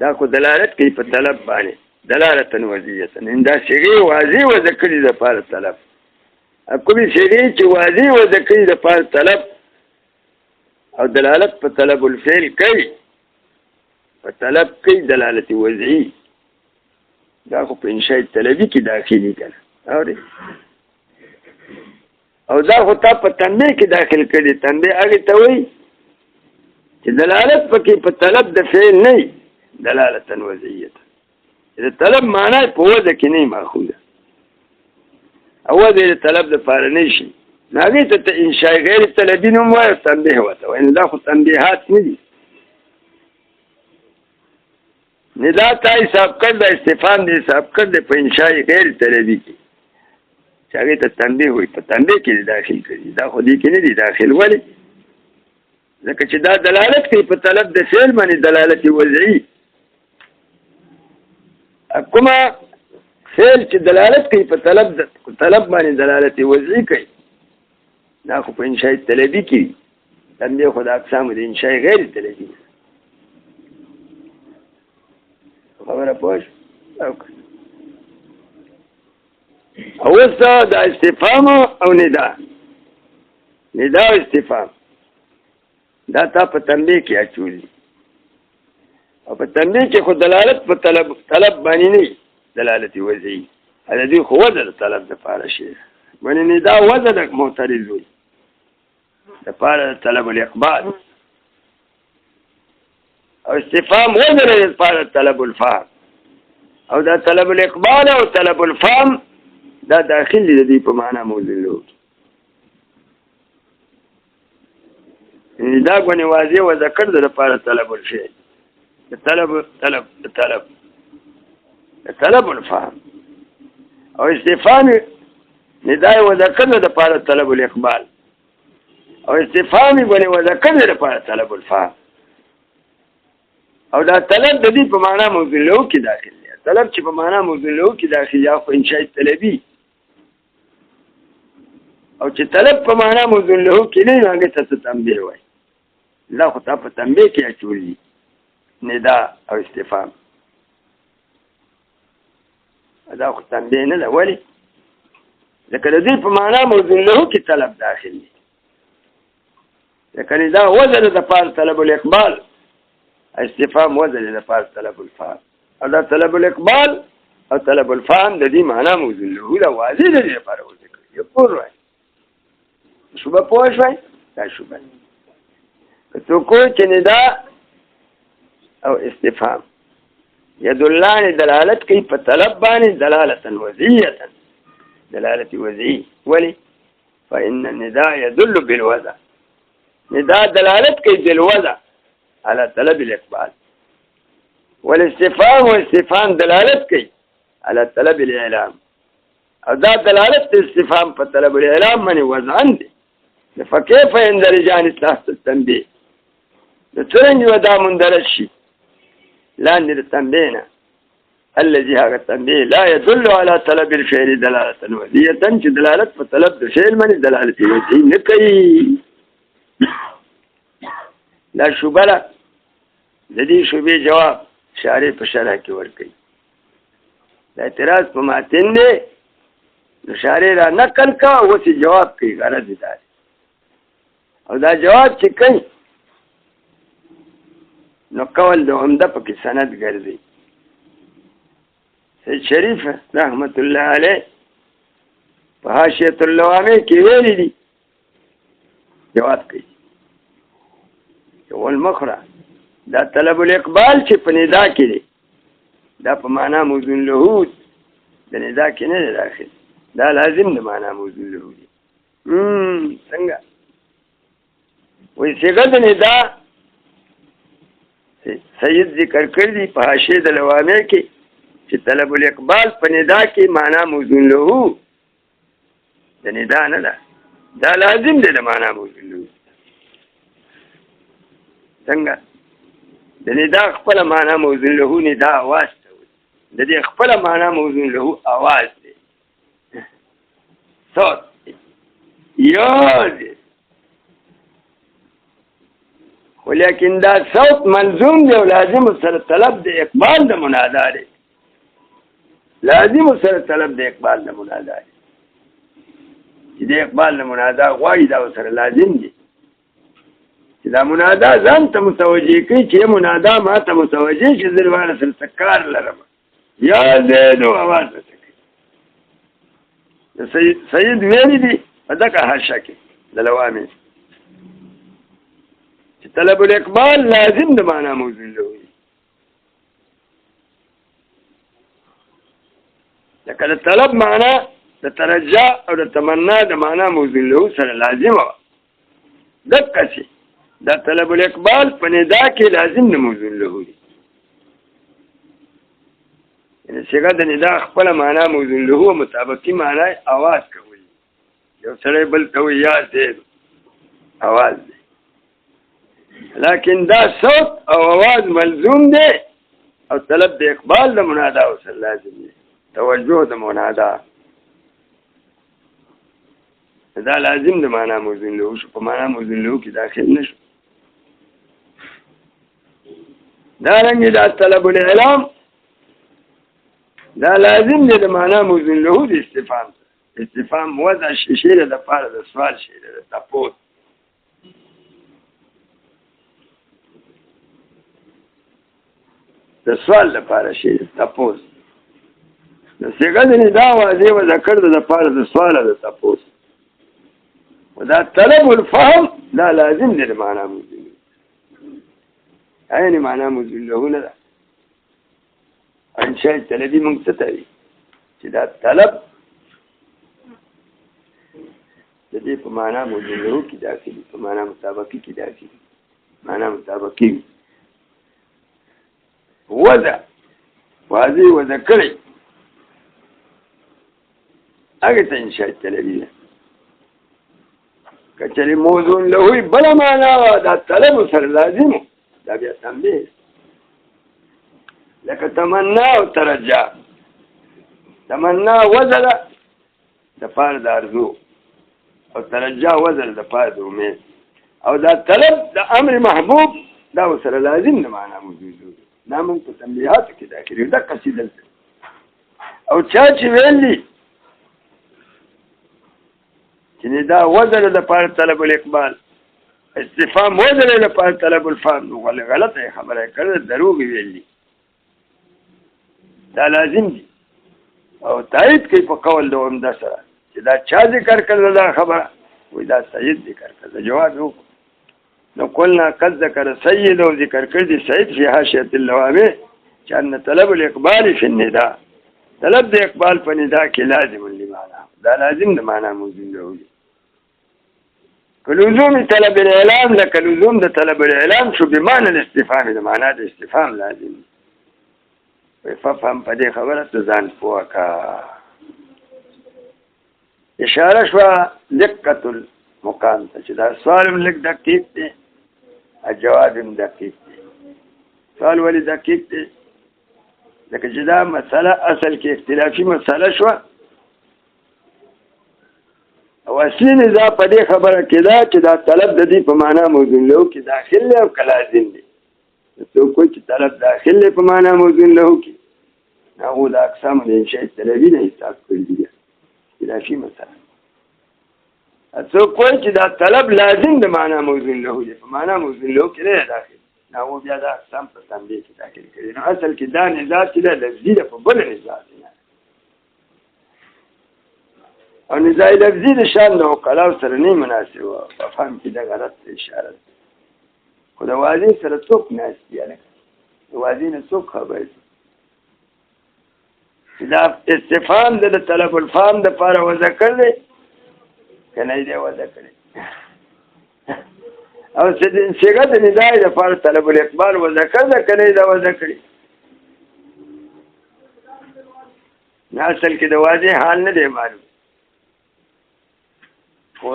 دا خو دلالت کوي په طلب باندې دلالتا وضعیتا دا صيغې واضح وضع کړي د پاره طلب کومې صيغې چې واضح وضع کړي د پاره طلب او دلالت په طلب الفعل کوي په طلب کوي دلالت وضعي دا خو په انشاء طلبي کې داخلي کنه او دا خو تا په تنبیه کې داخل کړي تنبیه هغه ته وایي چې دلالت پکې په طلب د فعل نه دلالتا وضعیتا د طلب معنا په وضع کې نه ماخوذه او وضع د طلب د پاره نه شي هغه ته انشاء غیر طلبي نوم وایي تنبیه وته وایي دا خو تنبیهات نه دي ندا تا حساب کړ د استفهام د حساب کړ د په انشاء غیر طلبي کې چې هغه ته تنبیه وایي په تنبیه کې داخل کړي دا خو دې کې نه دي داخل ولې ځکه چې دا دلالت کوي په طلب د فعل باندې دلالت وضعي کومه فعل چې دلالت کوي په طلب باندې دلالت وضعي کوي دا خو په انشاء طلبي کې تنبیه خو د اقسام د انشاء غیر طلبي خبره پوه او وسه د استفهام او ندا او استفهام دا تا په تنبیه کې اچولي او په تنبیه کې خو دلالت په طلب باندې نه دلالت وضعي هغه دې خو وضع د طلب د پاره شي باندې ندا وضع د معترض وي د پاره طلب الاقبال او استفهام وضع د پاره طلب الفهم او دا طلب الاقبال او طلب الفهم دا داخلي د دې په معنا موجود دا غونې واضح و ذکر د لپاره طلب الفعل طلب الفهم او استفهام ندای و ذکر د لپاره طلب الاقبال او استفهام غونې و ذکر د لپاره طلب الفهم او دا طلب د دې په معنا موجود له کې داخل دی طلب چې په معنا موجود له کې داخل یا خو انشاء طلبي او چې طلب په معنا موجود له کې نه هغه ته تنبیه وایي لا خو تا په تنبیه کې اچولي ندا او استفهام دا خو تنبیه نه ده ولې ځکه د دې په معنا موجود له کې طلب داخل دی ځکه دا وزن د پاره طلب الاقبال استفهام وزن د پاره طلب الفهم او دا طلب الاقبال او طلب الفهم د دې معنا موجود له دا واضح دی لپاره وذکر یو پوره شوبه پوه شوي دا شوبه تو کوئی چې ندا او استفهام يدلان دلالت کوي په طلب باندې دلالتا وضعيه دلالت وضعي ولي فإن النداء يدل بالوضع نداء دلالت کوي بالوضع على طلب الإقبال والاستفهام دلالت کوي على طلب الإعلام او دا دلالت استفهام په طلب الإعلام باندې وضعا دي فكيف يندرجان تحت التنبيه څرنګه ودا مندرج شي لاندې د تنبیه الذي هغه التنبيه لا يدل على طلب الفعل دلاله وضعيه چې دلالت په طلب د فعل باندې دلالت وضعي نه کوي لا شوبله د دې شوبې جواب شارح په شرح کې ورکړي دا اعتراض په ماتن دی نو شارح را نقل کا اوس جواب کوي غرض دی او دا جواب چې کوي نو قول د عمده په کې سند ګرځي سید شریف رحمت الله علیه په حاشیه اللوامع کې ویلي دي جواب کوي اول مخرج دا طلب الاقبال چې په ندا کې دی دا په معنا موزون له د ندا کې نه داخل دا لازم د معنا موزون له دی څنګه وې څنګه د ندا سید ذکر کړی په حاشیه د لوامع کې چې طلب الاقبال په ندا کې معنا موزون له د ندا نه ده دا لازم دی د معنا موزون له څنګه د ندا خپل معنا موزون له ندا आवाज ته د دې خپل معنا موزون له आवाज دی صوت یاد ولیکن دا صوت منظوم دی او لازم سره طلب د اقبال د منادا دی لازم سره طلب د اقبال د منادا دی چې د اقبال د منادا غواړي دا سره لازم دی چې دا منادا ځان ته متوجه کوي چې منادا ما ته متوجه چې زروانه سره تکار لرم یا دې نو आवाज وکړي سید ویلي دي په دغه حاشیه کې د لوامي چې طلب الاقبال لازم د معنا موضوع له وي لکه د طلب معنا د ترجا او د تمنا د معنا موضوع له سره لازم و دغه شي دا طلب الاقبال په ندا کې لازم د موضوع له وي یعنی څنګه د ندا خپل معنا موضوع له مطابقي معنا आवाज کوي یو سره بل کوي یا دې आवाज دی لیکن دا صوت او आवाज ملزوم دی او طلب د اقبال د منادا او سره لازم دی توجه د منادا دا لازم د معنا موضوع له شو په معنا موضوع له کې داخل نشو دا رنګ دا طلب الاعلام دا لازم دی د معنا موضوع له د استفهام وضع شی د لپاره د سوال شی د تاسو د سوال لپاره شي تاسو نو څنګه دې دا واځي و ذکر د لپاره د سوال د تاسو ودا طلب الفهم لا لازم دې معنا موجود عین معنا موجود له نه ان شاء طلبي موږ څه کوي چې دا طلب د دې په معنا موجود له کې داخلي په معنا مطابقي کې داخلي معنا مطابقي وضع واضح وضع کړی هغه ته انشاء طلبي کچري موضوع له بل معنا دا طلب سره لازم دا بیا تنبیه لکه تمنا او ترجا تمنا وزل د پاره د ارزو او ترجا وزل د پاره د امید او دا طلب د امر محبوب دا سره لازم د معنا موجود دا موږ په تنبیهات کې داخلي دا قصیده او چا چې ویلي چې دا وزن د پاره طلب الاقبال استفهام وزن د پاره طلب الفهم ولا غلطه خبره کړه دروغ ویلي دا لازم دي او تایید کوي په قول د عمده سره چې دا چا ذکر کړل دا خبره وای دا سید ذکر کړل جواب وکړه نو قلنا قد ذكر سيد وذكر كردي سيد في حاشية اللوامع كأن طلب الإقبال في النداء طلب الإقبال في النداء لازم لمعنى ده لازم لمعنى موجود له كلزوم طلب الإعلام لك لزوم ده طلب الإعلام شو بمعنى الاستفهام ده معناه الاستفهام لازم ففهم فدي خبرة تزان فوقا إشارة شوى دقة المقام تشد سؤال لك دقيق ده الجواب دقيق سؤال ولي دقيق دي لکه چې دا مسله اصل کې اختلافي مسله شو او اصلي نزاع په دې خبره کې دا چې دا طلب د دې په معنا موضوع له کې داخل او کلازم دي څو کوئی چې طلب داخل په معنا موضوع له کې هغه د اقسام د انشاء طلبي نه حساب کړی دي اختلافي مسله څو کوئی چې دا طلب لازم د معنا موضوع له دی په معنا موضوع له کې نه داخل نو بیا دا اقسام په تنبیه کې داخل کړي نو اصل کې دا نزاع چې د لفظي د په بل نزاع دی او نزاع لفظي د شان د عقلاو سره نه مناسب او په فهم کې د غلط اشاره ده خو د واضح سره څوک ناسي یعنی د واضح نه څوک خبر دي دا استفهام د طلب الفهم د لپاره وذکر دی کنه دې وذکر او څنګه د ندای د لپاره طلب الاقبال وذکر ده کنه دا وذکر نه اصل کې د واضح حال نه دی معلوم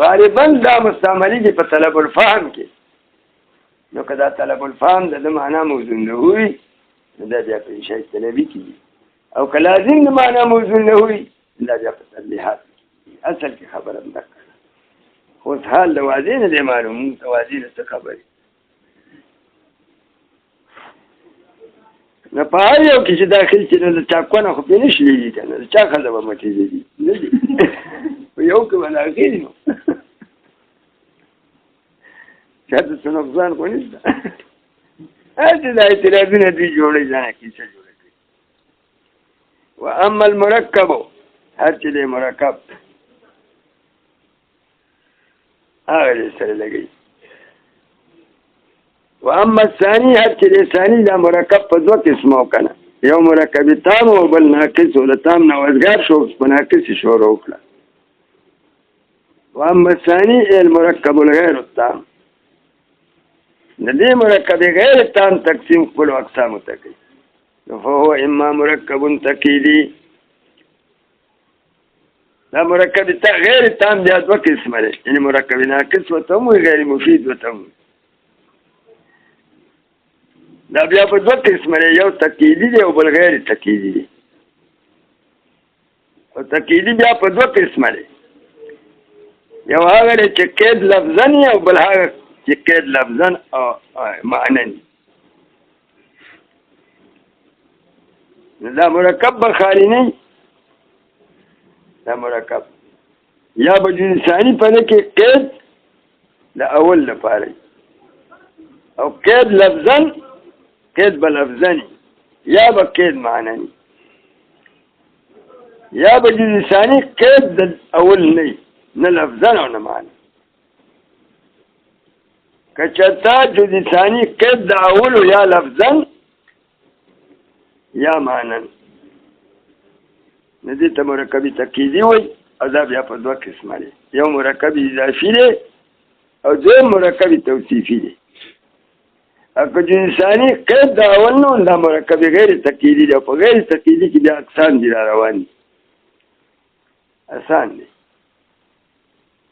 غالبا دا مستعملي دي په طلب الفهم کې نو کدا طلب الفهم د معنا موضوع نه وي دا بیا په شی طلبي کې او کلازم د معنا موضوع نه وي دا بیا په تنبیهات اصل کې خبره ده خو حال د واضح نه دی معلوم توازی له څه خبرې نه په هر یو کې چې داخل چې نه د چا کونه خو پرې نه شلېږي که نه د چا ښځه به مټېږي نه دي په یو کې به داخل نو چاته څه نقصان خو نشته هسې دا اعتراضونه دوی جوړوي ځانه کیسه جوړه کړي و اما المرکب هر چې دی مرکب هغه دې سره لګوي و اما الثاني هر چې دی ثاني دا مرکب په دوه قسمو که نه یو مرکب تام او بل ناقص و د تام نه وزګار شو په ناقص یې شروع وکړه و اما الثاني المرکب الغیر التام د دې مرکب غیر تام تقسیم خپلو اقسامو ته کوي فهو اما مرکب تکیدي دا مرکب غیر تام بیا دوه قسمه دی یعنې مرکب ناقص ورته هم وي غیر مفید ورته هم دا بیا په دوه قسمه دی یو تکیدي دی او بل غیر تکیدي دی او تکیدي بیا په دوه قسمه دی یو هغه دی چې قید لفظا او بل هغه چې قید لفظا او معنا دا مرکب به خالي نه دا مرکب یا به جز ثاني په دې کې قید د اول لپاره او قید لفظا قید به لفظا یا به قید معنا یا به جز ثاني قید د اول نه لفظا او نه معنا که چېرته جز ثاني قید د اول یا لفظا یا معنا نه دې ته مرکب تکیدي وایي او دا بیا په دوه قسمه دی یو مرکب اضافي دی او دویم مرکب توصیفي دی او که جز ثاني قید د اول نو دا مرکب غیر تکیدي دی او په غیر تکیدي کې بیا اقسام دي را روان دي آسان دی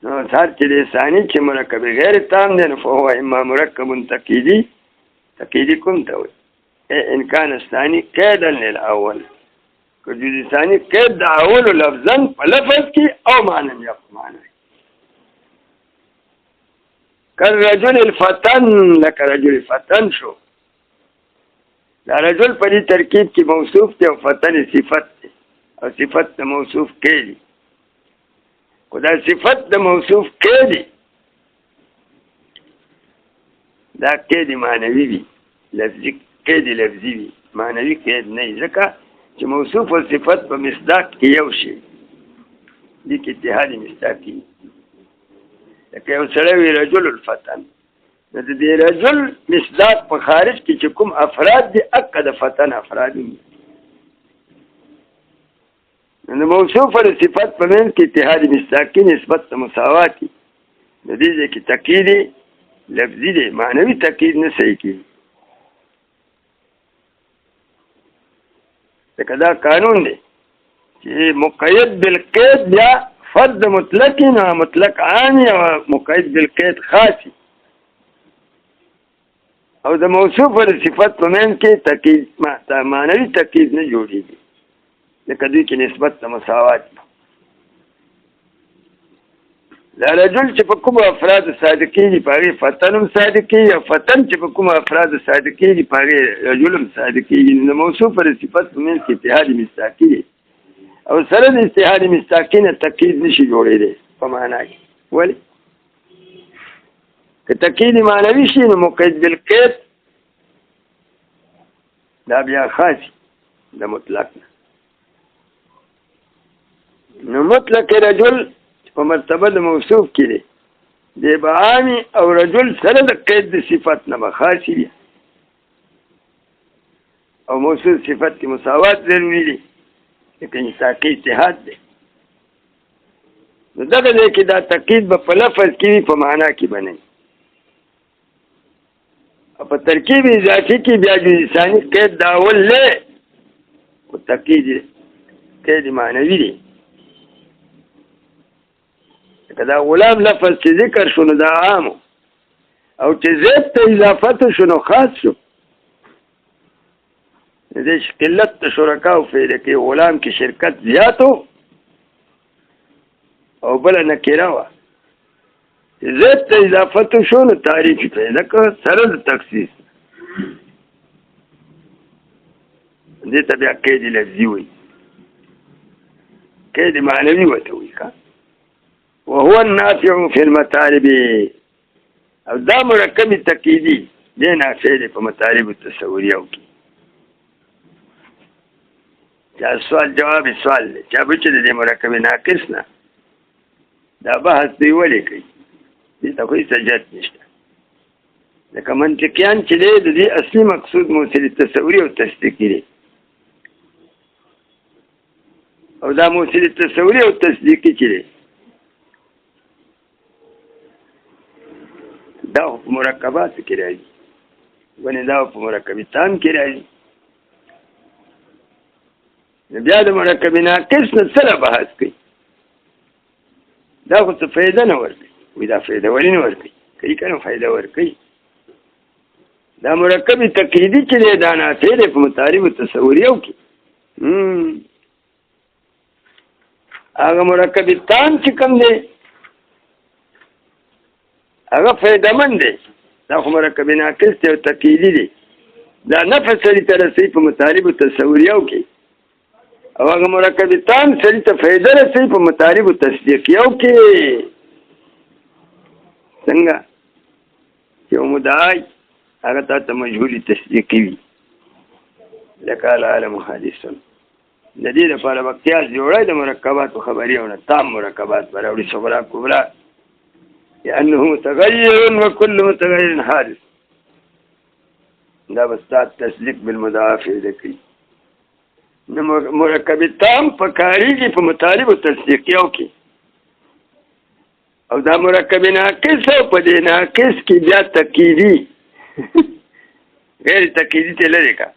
نو هر چې دی ثاني چې مرکب غیر تام دی نو فهو اما مرکب تکیدي کوم ته وایي ان كان الثاني قيدا للاول كجزء ثاني قيد د اول لفظا په لفظ کې او معنی یا معنی كالرجل الفتن لك رجل فتن شو دا رجل په دې ترکیب کې موصوف دی او فتن صفت دی او صفت د موصوف کې دی خدا صفت د موصوف کې دی دا کې دی معنوي وي لفظي قید لفظي وي معنوي قید نه وي ځکه چې موصوف او صفت په مصداق کې یو شي دې کې اتحاد مصداقي لکه یو سړی وي رجل الفتن نو د دې رجل مصداق په خارج کې چې کوم افراد دي اکه د فتن افراد دي نو موصوف او صفت په منځ کې اتحاد مصداقي نسبت ته مساوات دي د دې کې تقید لفظي دی معنوي تقید نه صحیح کېږي دا قانون دی چې مقید بالقید یا فرد مطلق نه مطلق عام او مقید بالقید خاصی او د موصوف او صفت په منځ کې تقید معنوي تقید نه جوړیږي لکه دوی کې نسبت ته مساوات دا رجل چې په کوم افراد صادقي دي په هغې فتن هم صادقي او فتن چې په کوم افراد صادقي دي په هغې رجل هم صادقي نو د موصوف او صفت په منځ کې اتحاد مصداقي دی او سره د اتحاد مصداقي نه تقید نشي جوړېدی په معنا کې ولې که تقید معنوي شي نو مقید بالقید دا بیا خاص د مطلق نو مطلق رجل په مرتبه د موصوف کې دی د عامي او رجل سره د قید د صفت نه به خاصي وي او موصوف صفت کې مساوات ضروري دی لکه انساقي اتحاد دی نو دغه دی کې دا تقید به په لفظ کې وي په معنا کې به نه او په ترکیب اضافي کې بیا جز ثاني قید د اول دی او تقید قید معنوي دی دا غلام لفظ چې ذکر شو نو دا عام او چې زید ته اضافت شو نو خاص شو دې قلت شرکاو فعل کې غلام کې شرکت زیاتو او بل نکره وا زید ته اضافت شو نو تعریف پیدا کړ سره د تخصیص دې ته بیا قید لفظي وایي، قید معنوي ورته وایي ښه. وهو النافع فی المطالب، او دا مرکب تقییدي دی نافع دی په مطالب تصوریو کې. چا سوال جواب سوال دی، چا به چې د دې مرکب ناقص نه دا بحث دی ولې کوي، دې ته خو هېڅ حاجت نشته. لکه منطقیان چې دی د دې اصلي مقصود موصل تصوري او تصدیقي دی، او دا موصل تصوري او تصدیقي چې دی دا په مرکباتو کې راځي، ونې دا په مرکب تام کې راځي. بیا د مرکب ناقص نه سره بحث کوي، دا خو څه فایده نه ورکوي. وایي دا فایده ولې نه ورکوي؟ کوي که نه فایده ورکوي. دا مرکب تقییدي چې دی دا نافع دی په مطالب تصوریو کې. هغه مرکب تام چې کوم دی هغه فایده مند دی، دا خو مرکب ناقص دی او تقییدي دی. دا نفع سړي ته رسوي په مطالب تصوریو کې، او هغه مرکب تام سړي ته فایده رسوي په مطالب تصدیقیو کې. څنګه چې مدعی هغه ته مجهول تصدیقي وي، لکه العالم حادث. د دې لپاره به قیاس جوړی د مرکباتو خبري او نه تام مرکبات به راوړي صغرا کبرا، لأنه متغیر وكل متغیر حادث. دا به ستا تصدیق بالمدعا فایده کوي. نو مرکب تام په کاریږي په مطالب تصدیقیو کې، او دا مرکب ناقص او په دې ناقص کې بیا تقییدي غیر تقییدي ته لري کا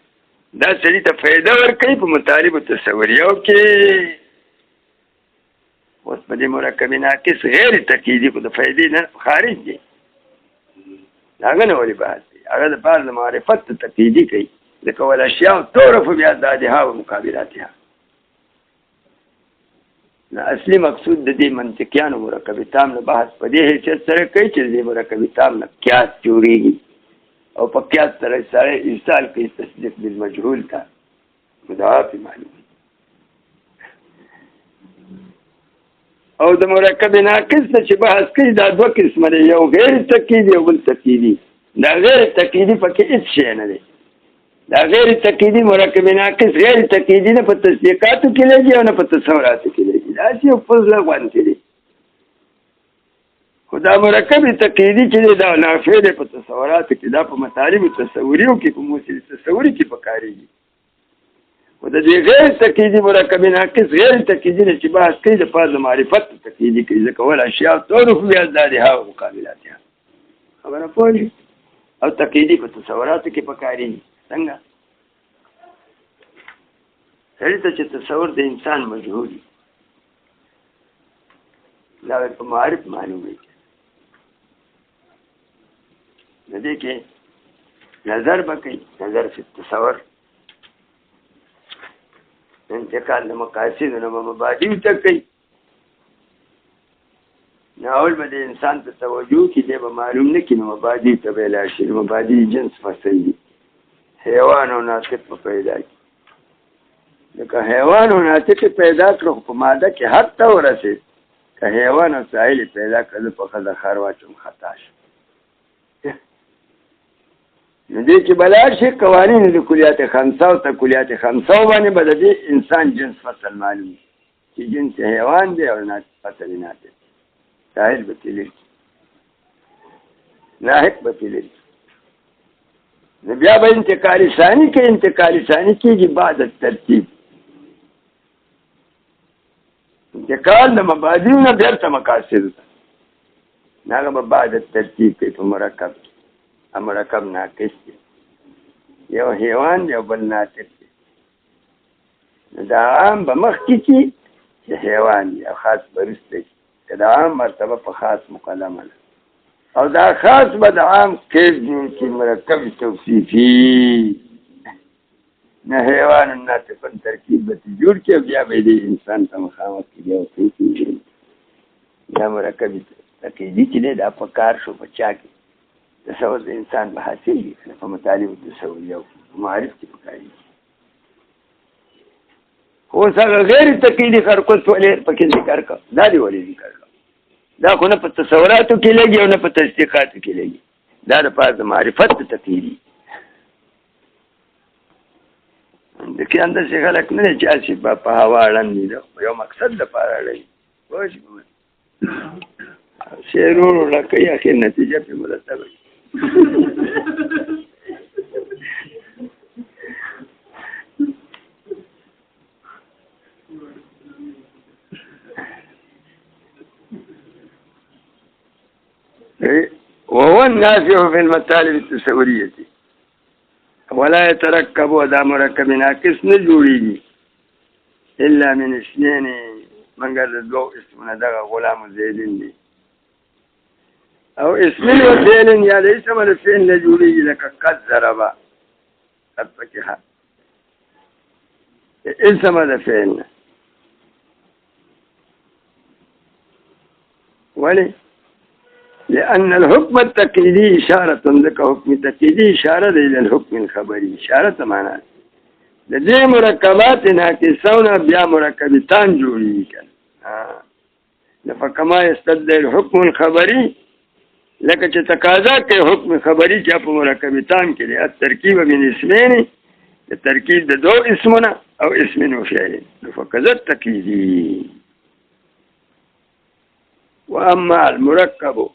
دا سړي ته فایده ورکوي په مطالب تصوریو کې. اوس په دې مرکب ناقص غیر تقییدي خو د فایدې نه خارج دی، هغه نه ولې بحث دی، هغه د پاره د معرفت تقییدي کوي. لکه والاشیاء تعرف بأضدادها ومقابلاتها. اصلي مقصود د دې منطقيانو مرکب تام نه بحث په دې حیثیت سره کوي چې دې مرکب تام نه قیاس جوړیږي، او په قیاس سره ایصال کوي تصدیق بالمجهول کا مدعا په معلوم. او د مرکب ناقص چې بحث کوي دا دوه قسمه دي، یو غیر تقییدي او بل تقییدي. دا غیر تقییدي پکې هیڅ شی نه دی. دا غیر تقییدي مرکب ناقص غیر تقییدي نه په تصدیقاتو کې لګي او نه په تصوراتو کې لګي، دا چې یو فضله غوندې دی. خو دا مرکب تقییدي چې دی دا نافع دی په تصوراتو کې، دا په مطالب تصوریو کې په موصل تصوري کې پکارېږي. خو د دې غیر تقییدي مرکب ناقص غیر تقییدي نه چې بحث کوي د پاره د معرفت تقییدي کوي، ځکه والاشیاء تعرف بأضدادها ومقابلاتها. خبره پوه شئ؟ او تقییدي په تصوراتو کې پکارېږي. څنګه سړي ته چې تصور د انسان مجهول وي دا په معرف معلوم وي. د دې کې نظر به کوي، نظر فی التصور، انتقال د مقاصدو نه مبادیو ته کوي. نو اول به د انسان ته توجه کړي، دی به معلوم نه کړي، نو مبادیو ته به لاړ شي. مبادي جنس فصل دي، حیوان او ناطق په پیدا کی. لکه حیوان او ناطق پیدا کړو په ماده کې حد ته ورسېد، که حیوان او ساحل پیدا کړل په ښځه خر واچوم خطا شو. نو دې چې بلار شي قوانین د کلیات خمسه او کلیات خمسه باندې به د دې انسان جنس فصل معلوم شي چې جنس حیوان دی او ناطق فصل ناطق، ساحل به تللی، لاحق به تللی. نو بیا به انتقالي ثاني کې انتقالي ثاني کېږي بعد الترتیب. انتقال د مبادیو نه بیرته مقاصدو ته، هغه به بعد الترتیب کوي په مرکب کې. مرکب ناقص دی، یو حیوان دی او بل ناطق دی. نو دا عام به مخکې کي چې حیوان دی او خاص به وروسته کي، که د عام مرتبه په خاص مقدمه ده. او دا خاص به د عام کیف جوړ کړي مرکب توصیفي، نه حیوان ناطق ترکیب به جوړ کړي، بیا به دې انسان ته مخامخ کړي او کیږي. دا مرکب تقییدي چې دی دا په کار شو په چا کې تصور د انسان به حاصل وي په مطالب تصوریو معرف کې پکارېږي. اوس هغه غیر تقیدي خرقوس ولې پکې ذکر کا دا دی ولې ذکر کا دا خو نه په تصوراتو کې لګي او نه په تصدیقاتو کې لګي دا د پاره د معرفت تقیدي د کې اندازې خلک نه دي چې اسی په هوا اړندې ده یو مقصد لپاره اړوي پوه شوې شعرونو لکه اخر نتیجه پې مرتبه وهو النافع في المطالب التصورية ولا يتركب دا مركب ناقص نه جوړيږي الا من اثنين منګر دو اسمونه دغه غلام زیدین دي او اسم الفعل یا اسم الفعل نه جوړيږي لکه قد ضرب قد فكها اسم الفعل ولي لأن الحكم التقييدي إشارة لك حكم تقييدي إشارة إلى الحكم الخبري إشارة معناه لدي مركبات ناقصون بیا مركبتان جوړي کړه فكما يستدعي الحكم الخبري لکه چې تقاضا کوي حکم خبري چې په مرکبتان کې الترکیب من اسمين الترکیب د دو اسمونه او اسم وفعل فكذا التقييدي واما المركب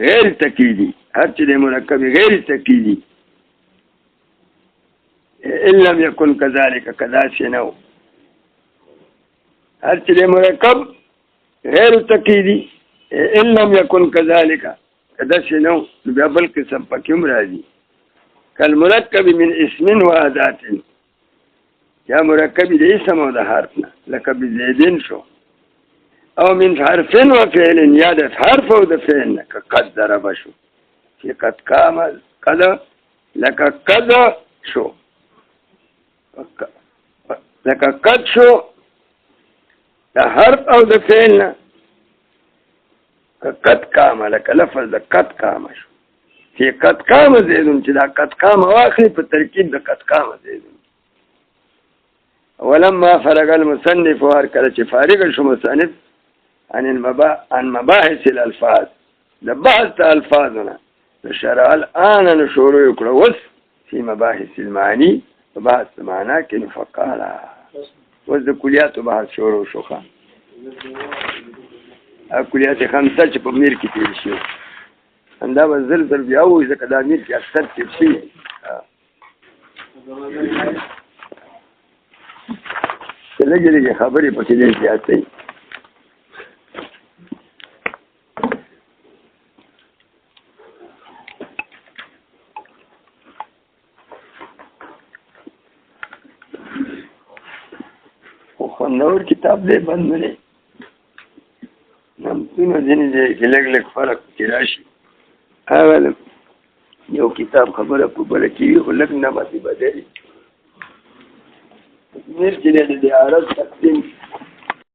غیر تقیدی هر چې د مرکب غیر تقیدی ان لم يكن كذلك كذا نو هر چې د مرکب غیر تقیدی ان لم يكن كذلك كذا نو بیا بل قسم پکې هم راځي کالمرکب من اسم وادات یا مرکب د اسم او د حرف نه لکه بزیدین شو او من حرف وفعل يادت حرف او د فعل قد ضرب شو في قد قام قد لك قد شو لك قد شو د حرف او د فعل قد قام لك لفظ د قد قام شو في قد قام زيد چې دا قد قام واخلي په ترکیب د قد قام زيد ولما فرغ المصنف ور کله چې فارغ شو مصنف عن مباحث الالفاظ ده بحث الفاظنا الشرع الان نشورو يكره وس في مباحث المعاني وبحث المعنى كن فقالا وس ده كليات وبحث شورو شوخا كليات خمسه چې په میر کې تیر شي اندا وزلزل بیا او اذا کدا میر کې اکثر تیر شي لګي خبرې پکې دي زیاتې نور کتاب دې بند نه نم څنګه ځینې کې لګ فرق کې راشي اول یو کتاب خبره په بل کې خو لګ نه باندې بدلي میر چې دې عرب تقسیم